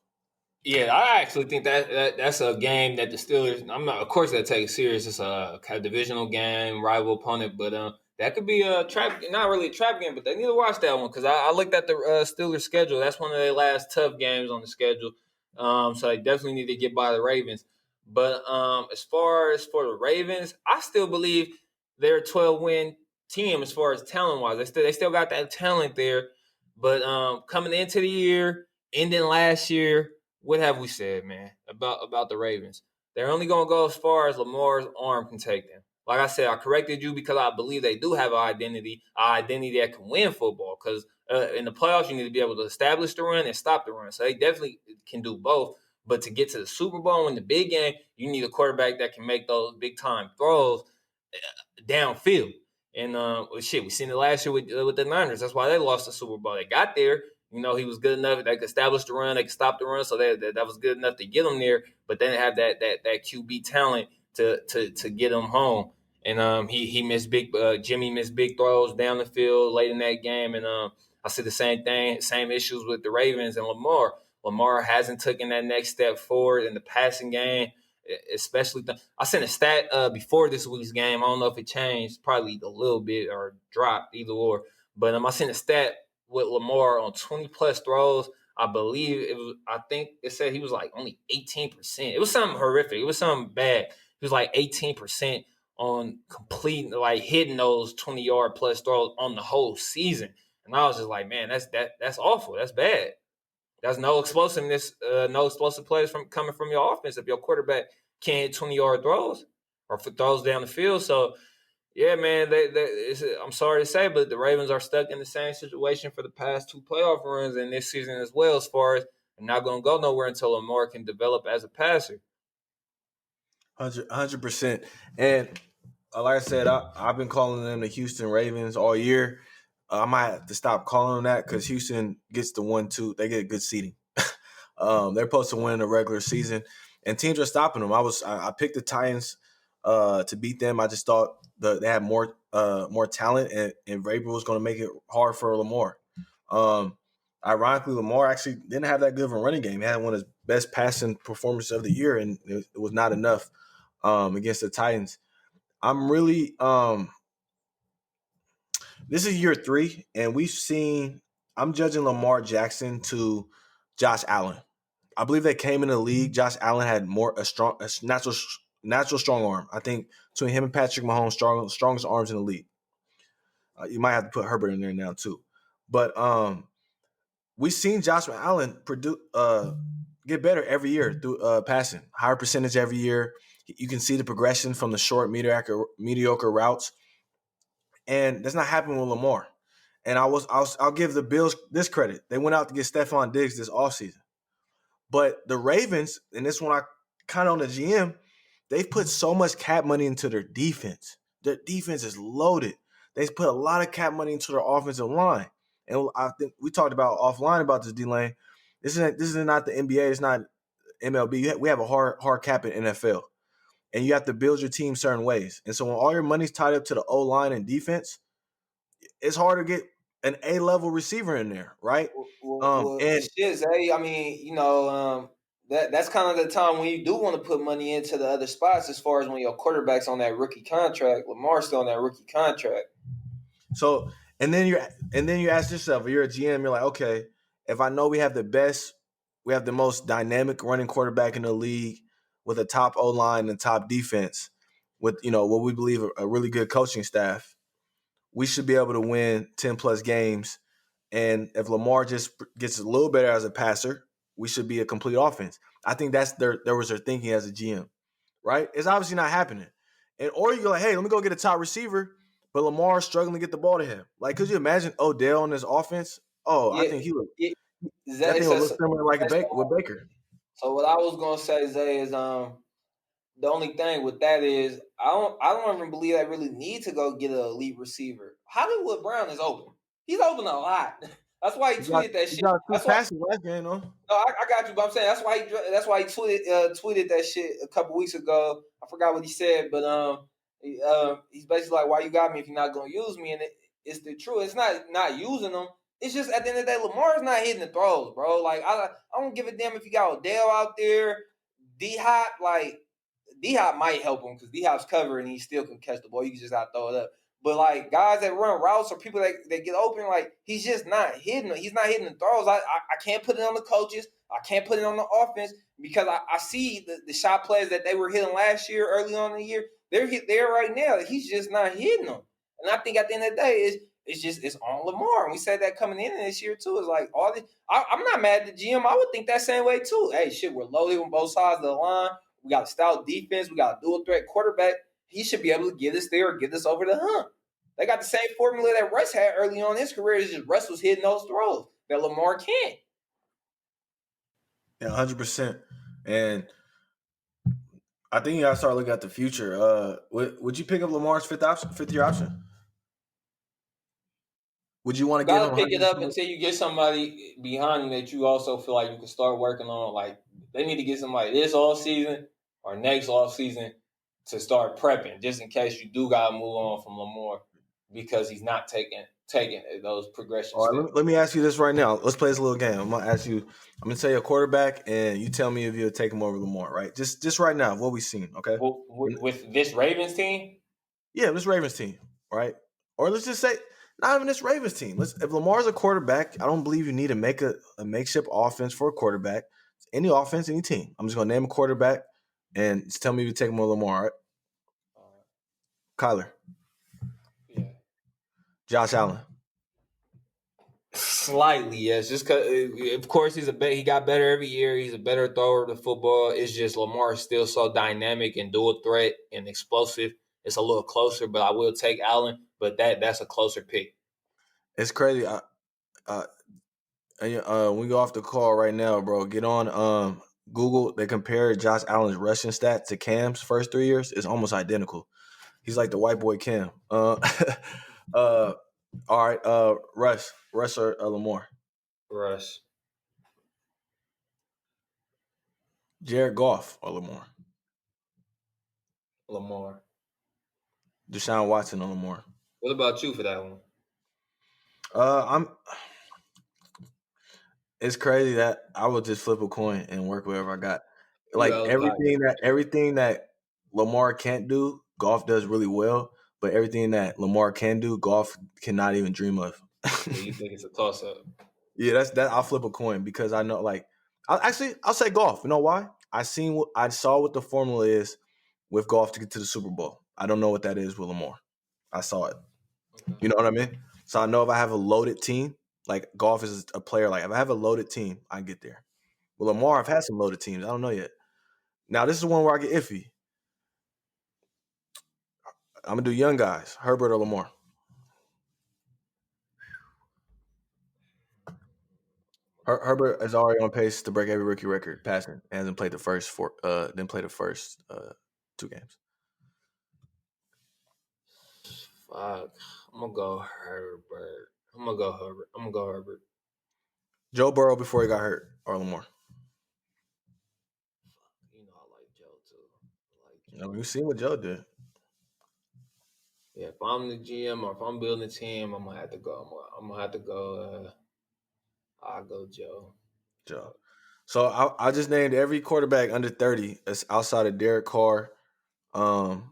Yeah, I actually think that's a game that the Steelers. I'm not, of course, they take it serious. It's a kind of divisional game, rival opponent, but that could be a trap. Not really a trap game, but they need to watch that one because I looked at the Steelers schedule. That's one of their last tough games on the schedule. So they definitely need to get by the Ravens. But as far as for the Ravens, I still believe they're a 12-win team as far as talent wise. They still got that talent there. But coming into the year, ending last year. What have we said, man, about the Ravens? They're only going to go as far as Lamar's arm can take them. Like I said, I corrected you because I believe they do have an identity that can win football. Because in the playoffs, you need to be able to establish the run and stop the run. So they definitely can do both. But to get to the Super Bowl and win the big game, you need a quarterback that can make those big-time throws downfield. And we seen it last year with the Niners. That's why they lost the Super Bowl. They got there. He was good enough. They could establish the run. They could stop the run. So that was good enough to get them there. But they didn't have that QB talent to get them home. And he missed Jimmy missed big throws down the field late in that game. And I see the same issues with the Ravens and Lamar. Lamar hasn't taken that next step forward in the passing game. Especially, I sent a stat before this week's game. I don't know if it changed, probably a little bit or dropped, either or. But I sent a stat with Lamar on 20 plus throws. I believe I think it said he was like only 18%. It was something horrific. It was something bad. He was like 18% on complete, like hitting those 20-yard plus throws on the whole season. And I was just like, man, that's awful. That's bad. There's no explosiveness, no explosive plays coming from your offense if your quarterback can't hit 20-yard throws or throws down the field. So, yeah, man, I'm sorry to say, but the Ravens are stuck in the same situation for the past two playoff runs and this season as well, as far as they're not going to go nowhere until Lamar can develop as a passer. 100%. And like I said, I've been calling them the Houston Ravens all year. I might have to stop calling them that because Houston gets the 1-2. They get good seeding. They're supposed to win the regular season, and teams are stopping them. I picked the Titans to beat them. I just thought they had more talent, and Vrabel was going to make it hard for Lamar. Ironically, Lamar actually didn't have that good of a running game. He had one of his best passing performances of the year, and it was not enough against the Titans. I'm really this is year 3, and I'm judging Lamar Jackson to Josh Allen. I believe they came in the league. Josh Allen had a natural strong arm. I think between him and Patrick Mahomes, strongest arms in the league. You might have to put Herbert in there now too. But we've seen Josh Allen get better every year through passing, higher percentage every year. You can see the progression from the short, mediocre routes. And that's not happening with Lamar. And I'll give the Bills this credit. They went out to get Stephon Diggs this offseason. But the Ravens, and this one I kind of on the GM, they've put so much cap money into their defense. Their defense is loaded. They've put a lot of cap money into their offensive line. And I think we talked about offline about this, D-Lane. This is not the NBA. It's not MLB. We have a hard cap in NFL. and you have to build your team certain ways. And so when all your money's tied up to the O-line and defense, it's hard to get an A-level receiver in there, right? And shit, Zay. I mean, that's kind of the time when you do want to put money into the other spots, as far as when your quarterback's on that rookie contract. Lamar's still on that rookie contract. so, and then you ask yourself, if you're a GM, you're like, okay, if I know we have the most dynamic running quarterback in the league with a top O-line and top defense, with what we believe a really good coaching staff, we should be able to win 10 plus games. And if Lamar just gets a little better as a passer, we should be a complete offense. I think that was their thinking as a GM, right? It's obviously not happening. Or you go like, hey, let me go get a top receiver, but Lamar's struggling to get the ball to him. Like, could you imagine Odell on this offense? Oh, I think he would. That thing would look similar with Baker. So what I was gonna say, Zay, is the only thing with that is I don't even believe I really need to go get an elite receiver. Hollywood Brown is open. He's open a lot. That's why he tweeted that shit. That's passes last game, though. No, I got you, but I'm saying that's why he tweeted that shit a couple weeks ago. I forgot what he said, but he's basically like, "Why you got me if you're not gonna use me?" And it's the truth. It's not using them. It's just at the end of the day, Lamar's not hitting the throws, bro. Like I don't give a damn if you got Odell out there, D-Hop. Like D-Hop might help him because D-Hop's covering and he still can catch the ball. You can just not throw it up. But like guys that run routes or people that get open, like he's just not hitting them. He's not hitting the throws. I can't put it on the coaches. I can't put it on the offense because I see the shot plays that they were hitting last year, early on in the year. They're hit there right now. He's just not hitting them. And I think at the end of the day, it's on Lamar. And we said that coming in this year too. It's like all this. I'm not mad at the GM. I would think that same way too. Hey, shit, we're loaded on both sides of the line. We got a stout defense. We got a dual threat quarterback. He should be able to get us there or get us over the hump. They got the same formula that Russ had early on in his career. It's just Russ was hitting those throws that Lamar can't. Yeah, 100%. And I think you got to start looking at the future. Would you pick up Lamar's fifth year option? Would you want to give him? Pick it up until you get somebody behind him that you also feel like you can start working on. Like they need to get somebody this off season or next off season to start prepping, just in case you do got to move on from Lamar because he's not taking those progressions. All right, let me ask you this right now. Let's play this little game. I'm gonna ask you. I'm gonna tell you a quarterback, and you tell me if you'll take him over Lamar. Right? Just right now, what we've seen. Okay. With this Ravens team. Yeah, this Ravens team. Right? Or let's just say not even this Ravens team. If Lamar's a quarterback, I don't believe you need to make a makeshift offense for a quarterback. Any offense, any team. I'm just gonna name a quarterback, and just tell me if you take him over Lamar. All right. Kyler. Yeah. Josh Allen. Slightly, yes. Just because, of course, he got better every year. He's a better thrower of the football. It's just Lamar is still so dynamic and dual threat and explosive. It's a little closer, but I will take Allen. But that's a closer pick. It's crazy. We go off the call right now, bro. Get on Google. They compare Josh Allen's rushing stats to Cam's first 3 years. It's almost identical. He's like the white boy Cam. All right, Russ or Lamar? Russ. Jared Goff or Lamar? Lamar. Deshaun Watson or Lamar? What about you for that one? It's crazy that I would just flip a coin and work whatever I got. Like everything that Lamar can't do, Goff does really well. But everything that Lamar can do, Goff cannot even dream of. So you think it's a toss-up? Yeah, that's that. I'll flip a coin because I know. Like, I'll say Goff. You know why? I saw what the formula is with Goff to get to the Super Bowl. I don't know what that is with Lamar. I saw it. Okay. You know what I mean? So I know if I have a loaded team, like Goff is a player. Like if I have a loaded team, I get there. With Lamar, I've had some loaded teams. I don't know yet. Now this is one where I get iffy. I'm gonna do young guys, Herbert or Lamar. Herbert is already on pace to break every rookie record passing. And hasn't played the first 2 games. Fuck. I'm gonna go Herbert. Joe Burrow before he got hurt or Lamar. You know I like Joe too. I mean, you see what Joe did. Yeah, if I'm the GM or if I'm building a team, I'm gonna have to go. I'm gonna have to go. I'll go Joe. Joe. So I just named every quarterback under 30 outside of Derek Carr, and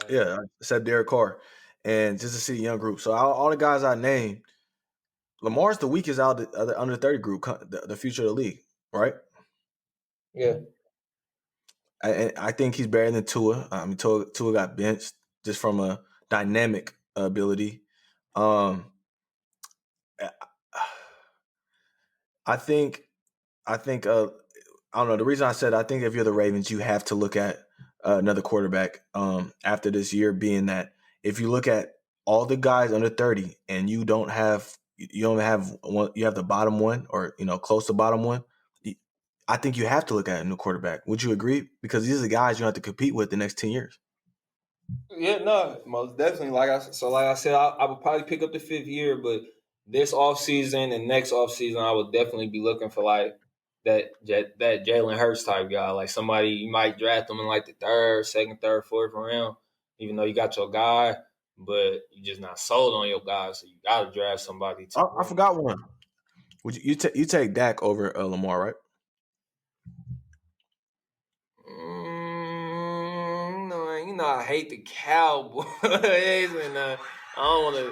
yeah, except Derek Carr, and just to see a young group. So all the guys I named, Lamar's the weakest out of the under 30 group, the future of the league, right? Yeah. I think he's better than Tua. I mean, Tua got benched just from a dynamic ability. I think I think I don't know. The reason I said I think if you're the Ravens, you have to look at another quarterback after this year, being that if you look at all the guys under 30 and you don't have one, you have the bottom one or close to bottom one. I think you have to look at a new quarterback. Would you agree? Because these are the guys you have to compete with the next 10 years. Yeah, no, most definitely. Like I said, I would probably pick up the 5th year, but this offseason and next offseason, I would definitely be looking for like that Jalen Hurts type guy, like somebody you might draft them in like the second, third, fourth round, even though you got your guy, but you just not sold on your guy, so you got to draft somebody to. I forgot one. Would you take Dak over Lamar, right? No, I hate the Cowboys, and I don't want to.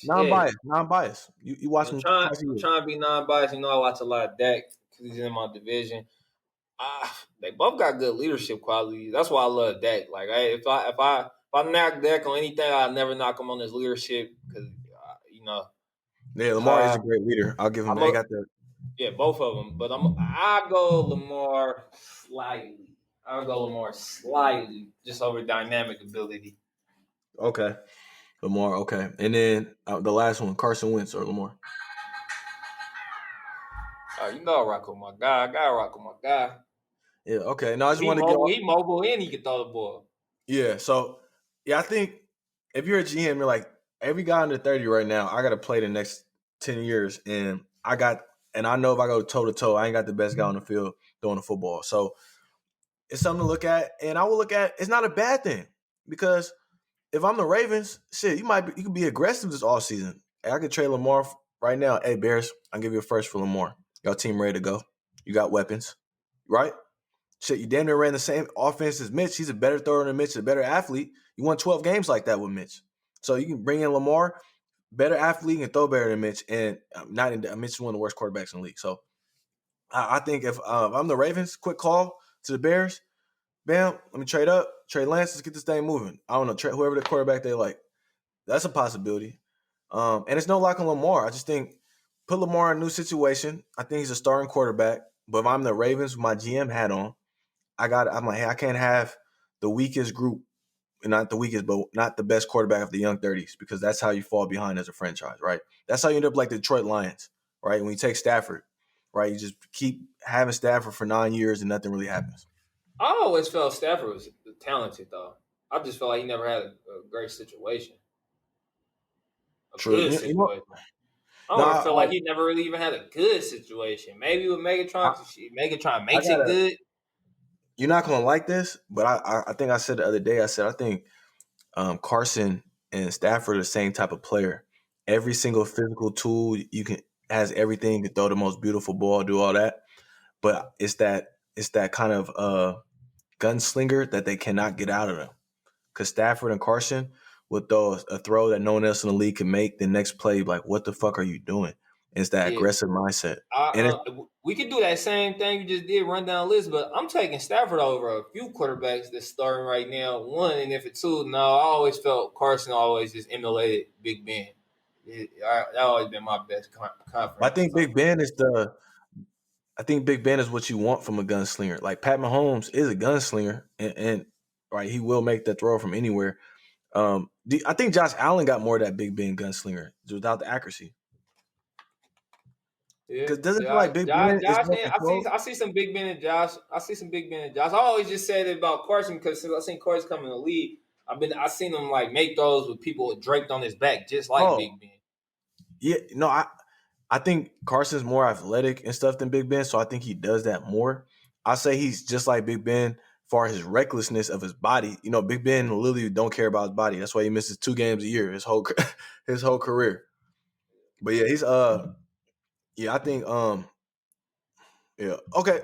Non-biased. You watch them twice a I'm year. trying to be non-biased. I watch a lot of Dak because he's in my division. They both got good leadership qualities. That's why I love Dak. Like, if I knock Dak on anything, I'll never knock him on his leadership because Yeah, Lamar is a great leader. I'll give him that. He got that. Yeah, both of them. But I go Lamar slightly. I'll go Lamar slightly just over dynamic ability. Okay. Lamar, okay. And then the last one, Carson Wentz or Lamar? I rock with my guy. I gotta rock with my guy. Yeah, okay. Now I just want to He mobile and he can throw the ball. Yeah, so I think if you're a GM, you're like, every guy under 30 right now, I gotta play the next 10 years. And I know if I go toe to toe, I ain't got the best guy on the field throwing the football. So it's something to look at. And I will look at it's not a bad thing. Because if I'm the Ravens, shit, you could be aggressive this offseason. I could trade Lamar right now. Hey, Bears, I'll give you a first for Lamar. Y'all team ready to go. You got weapons, right? Shit, you damn near ran the same offense as Mitch. He's a better thrower than Mitch, a better athlete. You won 12 games like that with Mitch. So you can bring in Lamar, better athlete, and throw better than Mitch. And Mitch is one of the worst quarterbacks in the league. So I think if I'm the Ravens, quick call to the Bears. Bam, let me trade up. Trade Lance. Let's get this thing moving. I don't know. Whoever the quarterback they like. That's a possibility. And it's no lock on Lamar. I just think put Lamar in a new situation. I think he's a starting quarterback. But if I'm the Ravens with my GM hat on, I'm like, hey, I can't have the weakest group, not the weakest, but not the best quarterback of the young 30s, because that's how you fall behind as a franchise, right? That's how you end up like the Detroit Lions, right? When you take Stafford, right? You just keep having Stafford for 9 years and nothing really happens. I always felt Stafford was talented, though. I just felt like he never had a great situation. Good situation. I feel like he never really even had a good situation. Maybe with Megatron makes it good. You're not going to like this, but I think I said the other day, I think Carson and Stafford are the same type of player. Every single physical tool has everything, can throw the most beautiful ball, do all that. But it's that kind of gunslinger that they cannot get out of them. Because Stafford and Carson would throw a throw that no one else in the league can make. The next play, like, what the fuck are you doing? It's that aggressive mindset. We could do that same thing you just did, run down the list, but I'm taking Stafford over a few quarterbacks that's starting right now. One, and if it's two, no, I always felt Carson always just emulated Big Ben. That always been my best conference. I think Big Ben is what you want from a gunslinger. Like Pat Mahomes is a gunslinger, and right, he will make that throw from anywhere. I think Josh Allen got more of that Big Ben gunslinger without the accuracy. Because doesn't it feel like Big Ben is more controlled? I see some Big Ben and Josh. I always just said it about Carson because since I seen Carson come in the league, I seen him like make throws with people draped on his back, just like Big Ben. Yeah, no, I think Carson's more athletic and stuff than Big Ben, so I think he does that more. I say he's just like Big Ben for his recklessness of his body. You know, Big Ben literally don't care about his body. That's why he misses 2 games a year his whole his whole career. But yeah, he's yeah, I think yeah. Okay.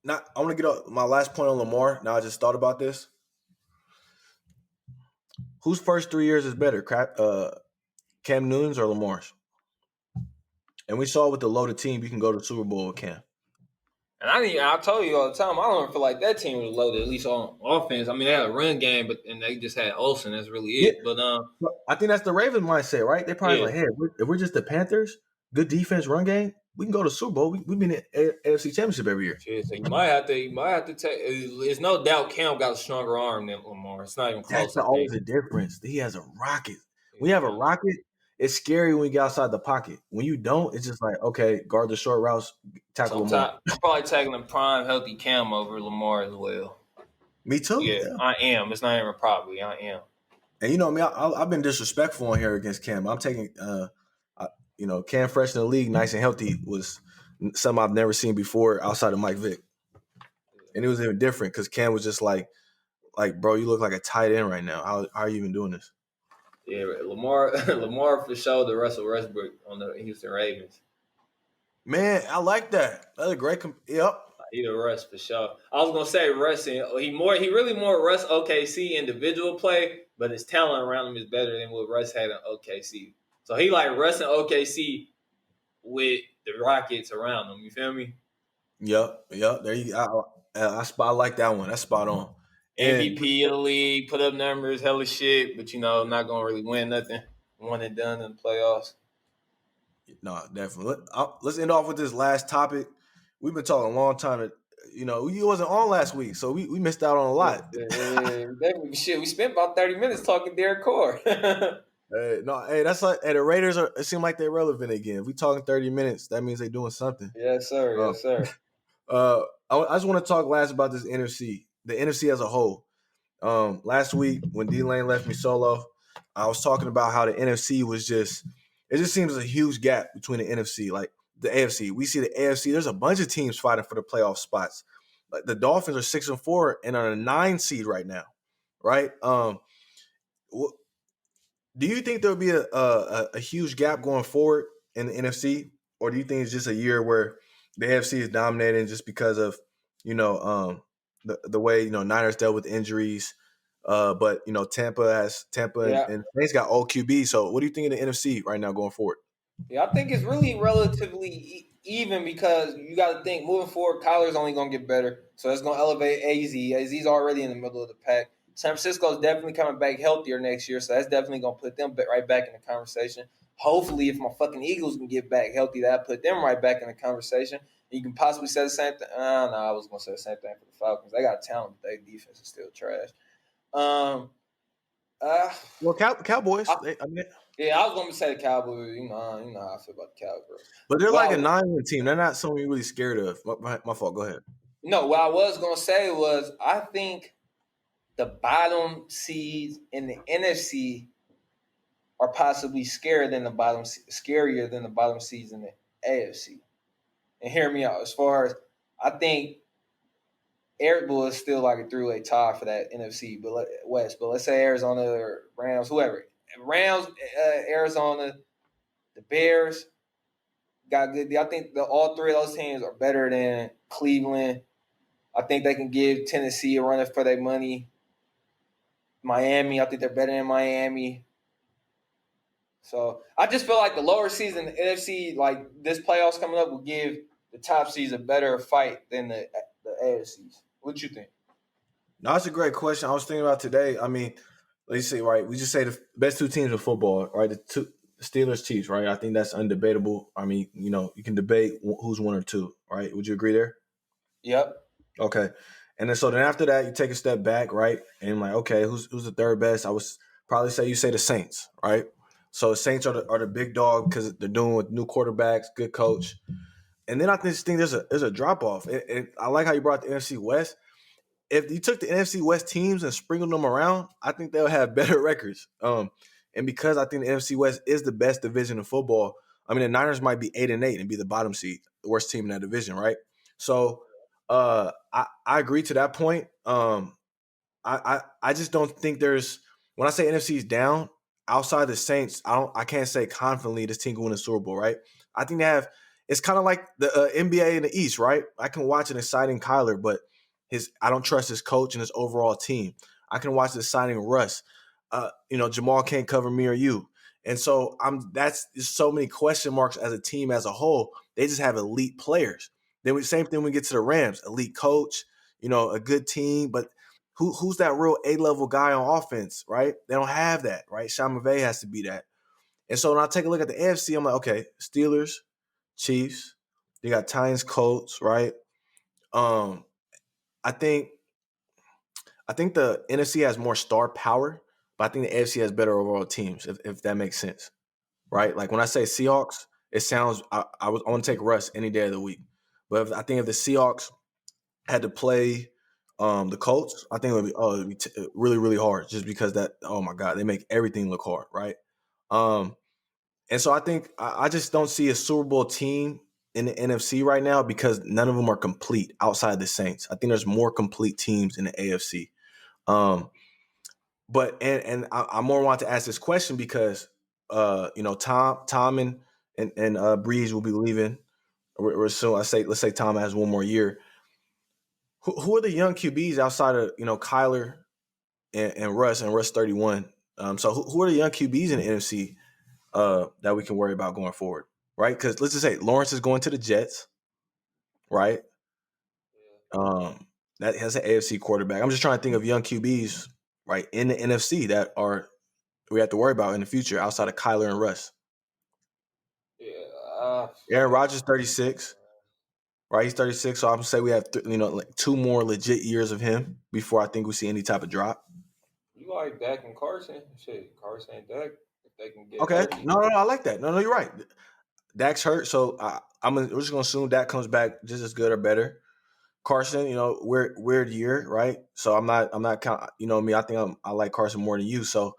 Now I want to get up my last point on Lamar. Now I just thought about this. Whose first 3 years is better, Cam Newton's or Lamar's? And we saw with the loaded team, you can go to the Super Bowl with Cam. And I told you all the time, I don't feel like that team was loaded, at least on offense. I mean, they had a run game, and they just had Olsen. That's really it. Yeah. But I think that's the Raven mindset, right? They probably like, hey, if we're just the Panthers, good defense, run game, we can go to Super Bowl. We've been in AFC Championship every year. shit, so you might have to take. There's no doubt Cam got a stronger arm than Lamar. It's not even close. That's always the difference. He has a rocket. When you have a rocket, it's scary when you get outside the pocket. When you don't, it's just like, okay, guard the short routes, tackle Lamar. I'm probably taking a prime healthy Cam over Lamar as well. Me too. Yeah, I am. It's not even probably. I am. And you know me, I've been disrespectful on here against Cam. I'm taking, Cam fresh in the league, nice and healthy, was something I've never seen before outside of Mike Vick. And it was even different because Cam was just like, bro, you look like a tight end right now. How are you even doing this? Yeah, Lamar for sure the Russell Westbrook on the Houston Ravens. Man, I like that. That's a great yep. Either Russ for sure. I was gonna say Russ, he really more Russ OKC individual play, but his talent around him is better than what Russ had in OKC. So he like Russ and OKC with the Rockets around him. You feel me? Yep. There you go. I like that one. That's spot on. MVP of the league, put up numbers, hella shit, but not gonna really win nothing. One and done in the playoffs. No, definitely. Let's end off with this last topic. We've been talking a long time. You wasn't on last week, so we missed out on a lot. Shit, we spent about 30 minutes talking Derek Carr. That's like the Raiders it seem like they're relevant again. If we talking 30 minutes, that means they're doing something. Yes, sir. Yes, sir. I just want to talk last about this NFC, the NFC as a whole. Last week when D-Lane left me solo, I was talking about how the NFC was it just seems a huge gap between the NFC, like the AFC. We see the AFC, there's a bunch of teams fighting for the playoff spots. Like the Dolphins are 6-4 and are a 9 seed right now, right? Do you think there'll be a huge gap going forward in the NFC, or do you think it's just a year where the AFC is dominating just because of the way Niners dealt with injuries, but Tampa and Saints got all QB. So what do you think of the NFC right now going forward? Yeah, I think it's really relatively even because you got to think moving forward, Kyler's only going to get better, so it's going to elevate AZ. AZ's already in the middle of the pack. San Francisco's definitely coming back healthier next year, so that's definitely going to put them right back in the conversation. Hopefully, if my fucking Eagles can get back healthy, that'll put them right back in the conversation. You can possibly say the same thing. No, I was going to say the same thing for the Falcons. They got talent, but their defense is still trash. Cowboys. I was going to say the Cowboys. You know how I feel about the Cowboys. But they're like a 9-win team. They're not something you're really scared of. My fault. Go ahead. No, what I was going to say was I think the bottom seeds in the NFC are possibly scarier than the bottom seeds in the AFC. And hear me out. As far as I think Eric Bull is still like a three-way tie for that NFC West. But let's say Arizona or Rams, whoever. Rams, Arizona, the Bears got good. I think all three of those teams are better than Cleveland. I think they can give Tennessee a run for their money. Miami, I think they're better than Miami. So I just feel like the lower seeds in the NFC, like this playoffs coming up, will give the top seeds a better fight than the AFCs. What you think? No, that's a great question. I was thinking about today. I mean, let's see, right? We just say the best 2 teams in football, right? The Steelers, Chiefs, right? I think that's undebatable. I mean, you can debate who's 1 or 2, right? Would you agree there? Yep. Okay. And then after that, you take a step back, right? And like, okay, who's the third best? I would probably say the Saints, right? So the Saints are the big dog because they're doing with new quarterbacks, good coach. And then I just think there's a drop off. And I like how you brought the NFC West. If you took the NFC West teams and sprinkled them around, I think they'll have better records. And because I think the NFC West is the best division in football, I mean the Niners might be 8-8 and be the bottom seed, the worst team in that division, right? So I agree to that point. I just don't think there's when I say NFC is down outside the Saints. I can't say confidently this team can win a Super Bowl, right? I think they have. It's kind of like the NBA in the East, right? I can watch an exciting Kyler, but I don't trust his coach and his overall team. I can watch the exciting Russ. Jamal can't cover me or you, and so that's there's so many question marks as a team as a whole. They just have elite players. Same thing when we get to the Rams, elite coach, a good team, but who's that real A-level guy on offense, right? They don't have that, right? Sean McVay has to be that. And so when I take a look at the AFC, I'm like, okay, Steelers, Chiefs, they got Titans, Colts, right? I think the NFC has more star power, but I think the AFC has better overall teams, if that makes sense, right? Like when I say Seahawks, it sounds I want to take Russ any day of the week, but I think if the Seahawks had to play the Colts, I think it'd be really, really hard just because oh my God, they make everything look hard, right? And so I think I just don't see a Super Bowl team in the NFC right now because none of them are complete outside the Saints. I think there's more complete teams in the AFC. But I more want to ask this question because Tom and Breeze will be leaving. We're soon. Let's say Tom has one more year. Who are the young QBs outside of Kyler and Russ 31? So who are the young QBs in the NFC that we can worry about going forward, right? Because let's just say Lawrence is going to the Jets, right? That has an AFC quarterback. I'm just trying to think of young QBs, right, in the NFC that we have to worry about in the future outside of Kyler and Russ. Yeah, Aaron Rodgers 36. Right, he's 36, so I'm gonna say we have like 2 more legit years of him before I think we see any type of drop. You like Dak and Carson? Shit, Carson and Dak, if they can get Okay, healthy. no, I like that. No, you're right. Dak's hurt, so we're just gonna assume Dak comes back just as good or better. Carson, weird year, right? So I'm not me. I think I like Carson more than you. So,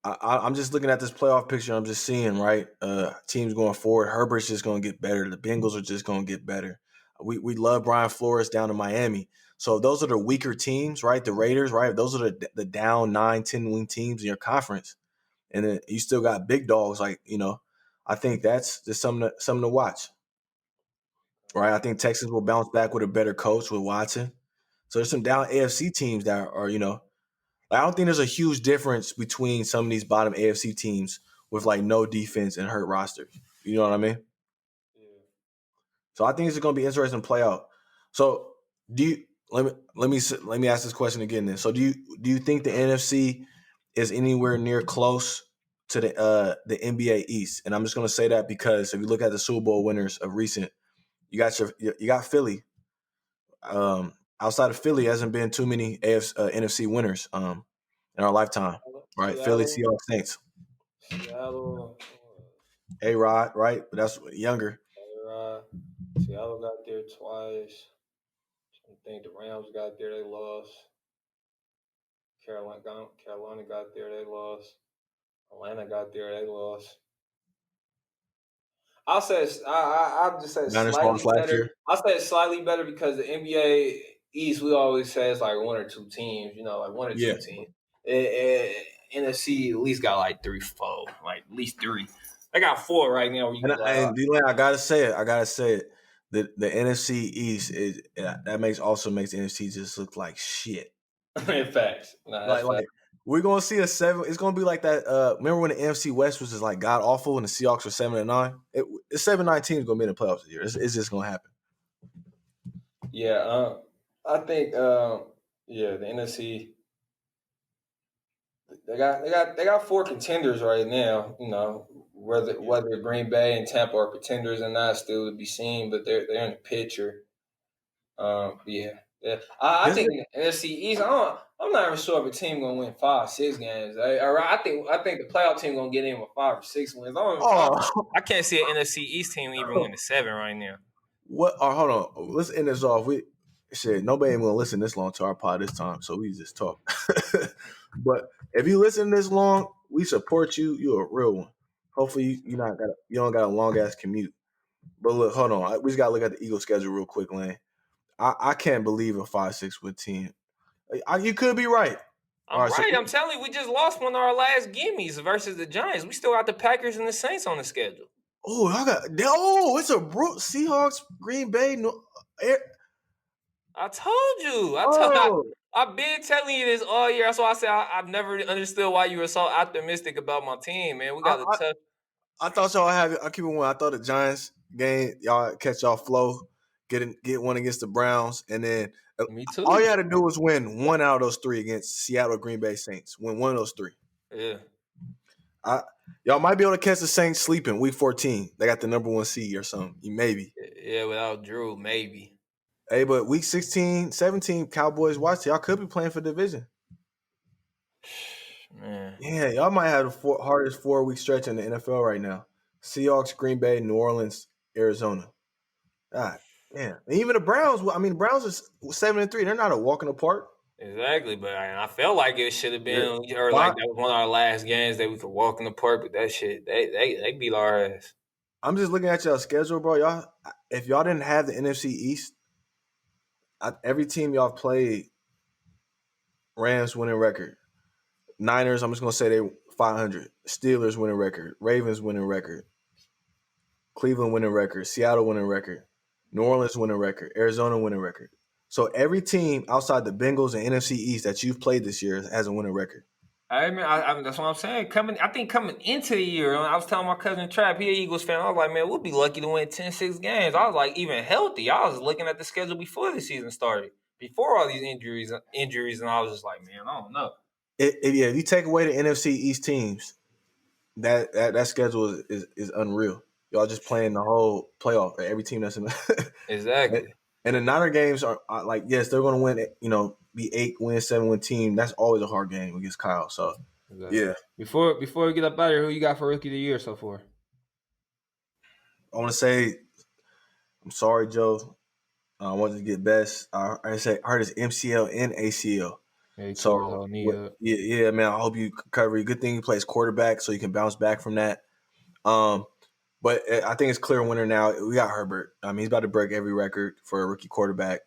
I'm just looking at this playoff picture. I'm just seeing right teams going forward. Herbert's just going to get better. The Bengals are just going to get better. We love Brian Flores down in Miami. So those are the weaker teams, right? The Raiders, right? Those are the down 9-10 win teams in your conference, and then you still got big dogs. I think that's just something to watch, right? I think Texans will bounce back with a better coach with Watson. So there's some down AFC teams that are I don't think there's a huge difference between some of these bottom AFC teams with like no defense and hurt rosters. You know what I mean? Yeah. So I think it's going to be interesting to play out. So do you let me ask this question again then. So do you think the NFC is anywhere near close to the NBA East? And I'm just going to say that because if you look at the Super Bowl winners of recent, you got Philly. Outside of Philly, hasn't been too many NFC winners in our lifetime, right? Philly, Seahawks, Saints. Seattle. A-Rod, right? But that's younger. Seattle got there twice. I think the Rams got there, they lost. Carolina got there, they lost. Atlanta got there, they lost. I'll just say Niners slightly lost last better. year. I'll say it's slightly better because the NBA East, we always say it's like 1 or 2 teams, like 1 or 2 teams. NFC at least got like 3, 4, like at least 3. They got 4 right now. Where you And D-Lane, I gotta say it. The NFC East also makes the NFC just look like shit. in facts. Like we're gonna see a 7. It's gonna be like that. Remember when the NFC West was just like god awful and the Seahawks were 7-9? It's 7-9 teams gonna be in the playoffs this year. It's just gonna happen. Yeah, I think the NFC they got 4 contenders right now. Whether Green Bay and Tampa are contenders or not, still to be seen. But they're in the picture. Yeah. I think in the NFC East, I'm not even sure if a team gonna win 5, 6 games. I think the playoff team gonna get in with 5 or 6 wins. I can't see an NFC East team even win the 7 right now. What? Hold on. Let's end this off. Nobody ain't gonna listen this long to our pod this time, so we just talk. But if you listen this long, we support you. You're a real one. Hopefully you don't got a long ass commute. But look, hold on. We just gotta look at the Eagles schedule real quick, Lane. I can't believe a 5-6 with team. You could be right. All I'm right, so right. I'm telling you, we just lost one of our last gimmies versus the Giants. We still got the Packers and the Saints on the schedule. it's a Seahawks, Green Bay. I told you. Oh, I've been telling you this all year. That's why I said I've never understood why you were so optimistic about my team, man. We got a tough. I thought y'all have it. I keep it one. I thought the Giants game, y'all catch y'all flow, get one against the Browns, and then Me too. all you had to do was win one out of those three against Seattle, Green Bay Saints. Win one of those three. Yeah. Y'all might be able to catch the Saints sleeping week 14. They got the number 1 seed or something. Maybe. Yeah, without Drew, maybe. Hey, but week 16, 17, Cowboys, watch. Y'all could be playing for division. Man. Yeah, y'all might have the hardest 4-week stretch in the NFL right now. Seahawks, Green Bay, New Orleans, Arizona. God, yeah. And even the Browns, the Browns are 7-3. They're not a walk in the park. Exactly, but I felt like it should have been, or like that was one of our last games that we could walk in the park. But that shit, they beat our ass. I'm just looking at y'all schedule, bro. Y'all, if y'all didn't have the NFC East, every team y'all played, Rams winning record. Niners, I'm just gonna say they 500. Steelers winning record. Ravens winning record. Cleveland winning record. Seattle winning record. New Orleans winning record. Arizona winning record. So every team outside the Bengals and NFC East that you've played this year has a winning record. I mean, that's what I'm saying. Coming into the year, I was telling my cousin Trap, he an Eagles fan. I was like, man, we'll be lucky to win 10-6 games. I was like, even healthy. I was looking at the schedule before the season started, before all these injuries, and I was just like, man, I don't know. If you take away the NFC East teams, that schedule is unreal. Y'all just playing the whole playoff. Every team that's in the Exactly. And the Niner games are like, yes, they're going to win. Be 8-win, 7-win team. That's always a hard game against Kyle. So, exactly. Yeah. Before we get up out of here, who you got for Rookie of the Year so far? I want to say, I'm sorry, Joe. I wanted to get best. I heard it's MCL and ACL. Yeah, So, yeah, man. I hope you recover. Good thing he plays quarterback, so you can bounce back from that. But I think it's clear winner now. We got Herbert. He's about to break every record for a rookie quarterback.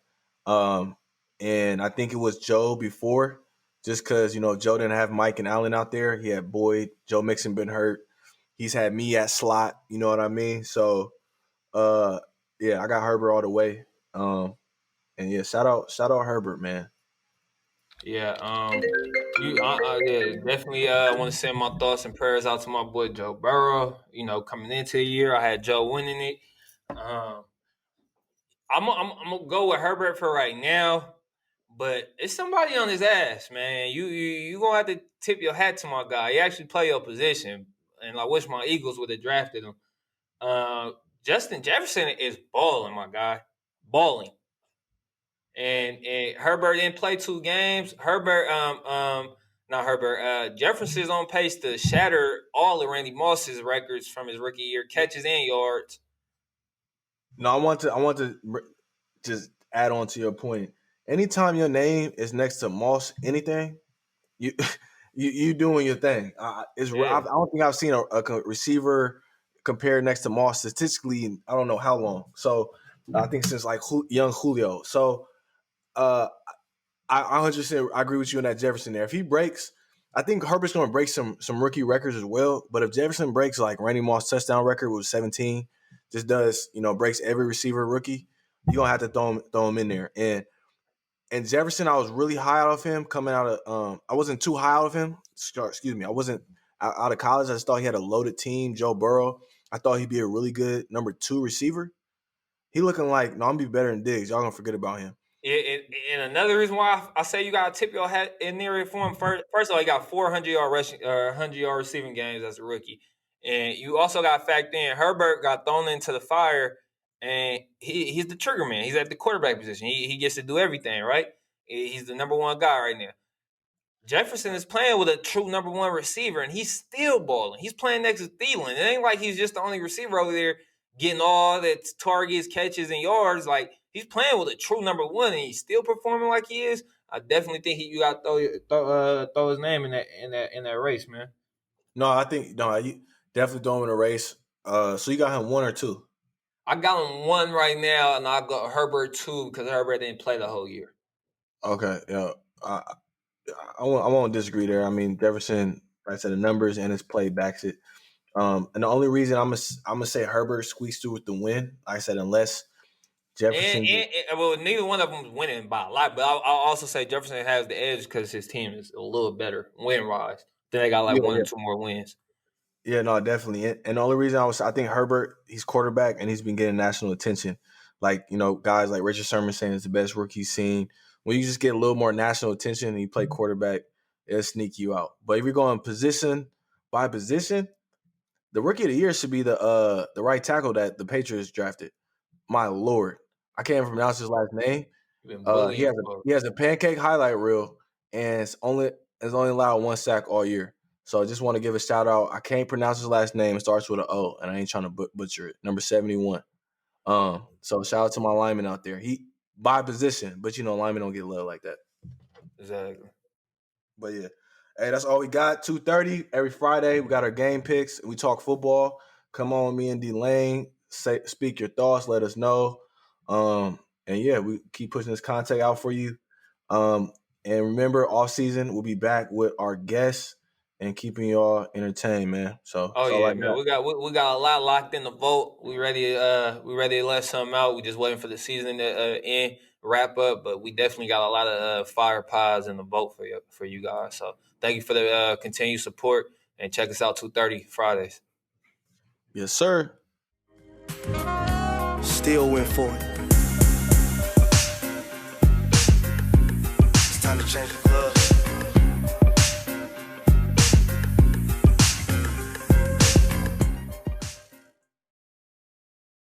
And I think it was Joe before, just because, Joe didn't have Mike and Allen out there. He had Boyd. Joe Mixon been hurt. He's had me at slot. You know what I mean? So, I got Herbert all the way. And yeah, shout out Herbert, man. Yeah, definitely. I want to send my thoughts and prayers out to my boy Joe Burrow. Coming into the year, I had Joe winning it. I'm gonna go with Herbert for right now, but it's somebody on his ass, man. You gonna have to tip your hat to my guy. He actually play your position, and I wish my Eagles would have drafted him. Justin Jefferson is balling, my guy, balling. And Herbert didn't play 2 games. Jefferson's on pace to shatter all of Randy Moss's records from his rookie year, catches and yards. No, I want to just add on to your point. Anytime your name is next to Moss, anything, you doing your thing. I don't think I've seen a receiver compared next to Moss statistically in I don't know how long. So I think since like young Julio. So I 100% agree with you on that Jefferson there. If he breaks, I think Herbert's going to break some rookie records as well. But if Jefferson breaks like Randy Moss touchdown record with 17, just does breaks every receiver rookie, you're gonna have to throw him in there. And Jefferson, I was really high out of him coming out of I wasn't too high out of him. Excuse me, I wasn't out of college. I just thought he had a loaded team. Joe Burrow, I thought he'd be a really good number 2 receiver. He looking like, no, I'm gonna be better than Diggs. Y'all gonna forget about him. And another reason why I say you gotta tip your hat in there for him. First of all, he got 400-yard rushing, 100-yard receiving games as a rookie, and you also got factored in Herbert got thrown into the fire, and he's the trigger man. He's at the quarterback position. He gets to do everything, right? He's the number 1 guy right now. Jefferson is playing with a true number 1 receiver, and he's still balling. He's playing next to Thielen. It ain't like he's just the only receiver over there getting all that targets, catches, and yards. Like, he's playing with a true number 1, and he's still performing like he is. I definitely think you got to throw his name in that race, man. No, I think you definitely throw him in a race. So you got him 1 or 2? I got him 1 right now, and I got Herbert 2 because Herbert didn't play the whole year. Okay, yeah. I won't disagree there. I mean, Jefferson, like I said, the numbers and his play backs it. And the only reason I'm gonna say Herbert squeezed through with the win, like I said, unless Jefferson. Well, neither one of them is winning by a lot, but I'll also say Jefferson has the edge because his team is a little better win-wise. Then they got like 1 or 2 more wins. Yeah, no, definitely. And the only reason I think Herbert, he's quarterback and he's been getting national attention. Like, guys like Richard Sherman saying it's the best rookie he's seen. When you just get a little more national attention and you play quarterback, it'll sneak you out. But if you're going position by position, the rookie of the year should be the right tackle that the Patriots drafted. My Lord. I can't even pronounce his last name. He has a pancake highlight reel and it's only allowed 1 sack all year. So I just want to give a shout out. I can't pronounce his last name. It starts with an O, and I ain't trying to butcher it. Number 71. So shout out to my lineman out there. He by position, but linemen don't get love like that. Exactly. But yeah, hey, that's all we got. 2:30 every Friday. We got our game picks. We talk football. Come on, me and D Lane. Speak your thoughts. Let us know. And yeah, we keep pushing this content out for you. And remember, off season we'll be back with our guests and keeping y'all entertained, man. So man, we got a lot locked in the vote. We ready to let something out. We just waiting for the season to end, wrap up. But we definitely got a lot of fire pies in the vote for you guys. So thank you for the continued support and check us out 2:30 Fridays. Yes, sir. Still went for it. It's time to change the club.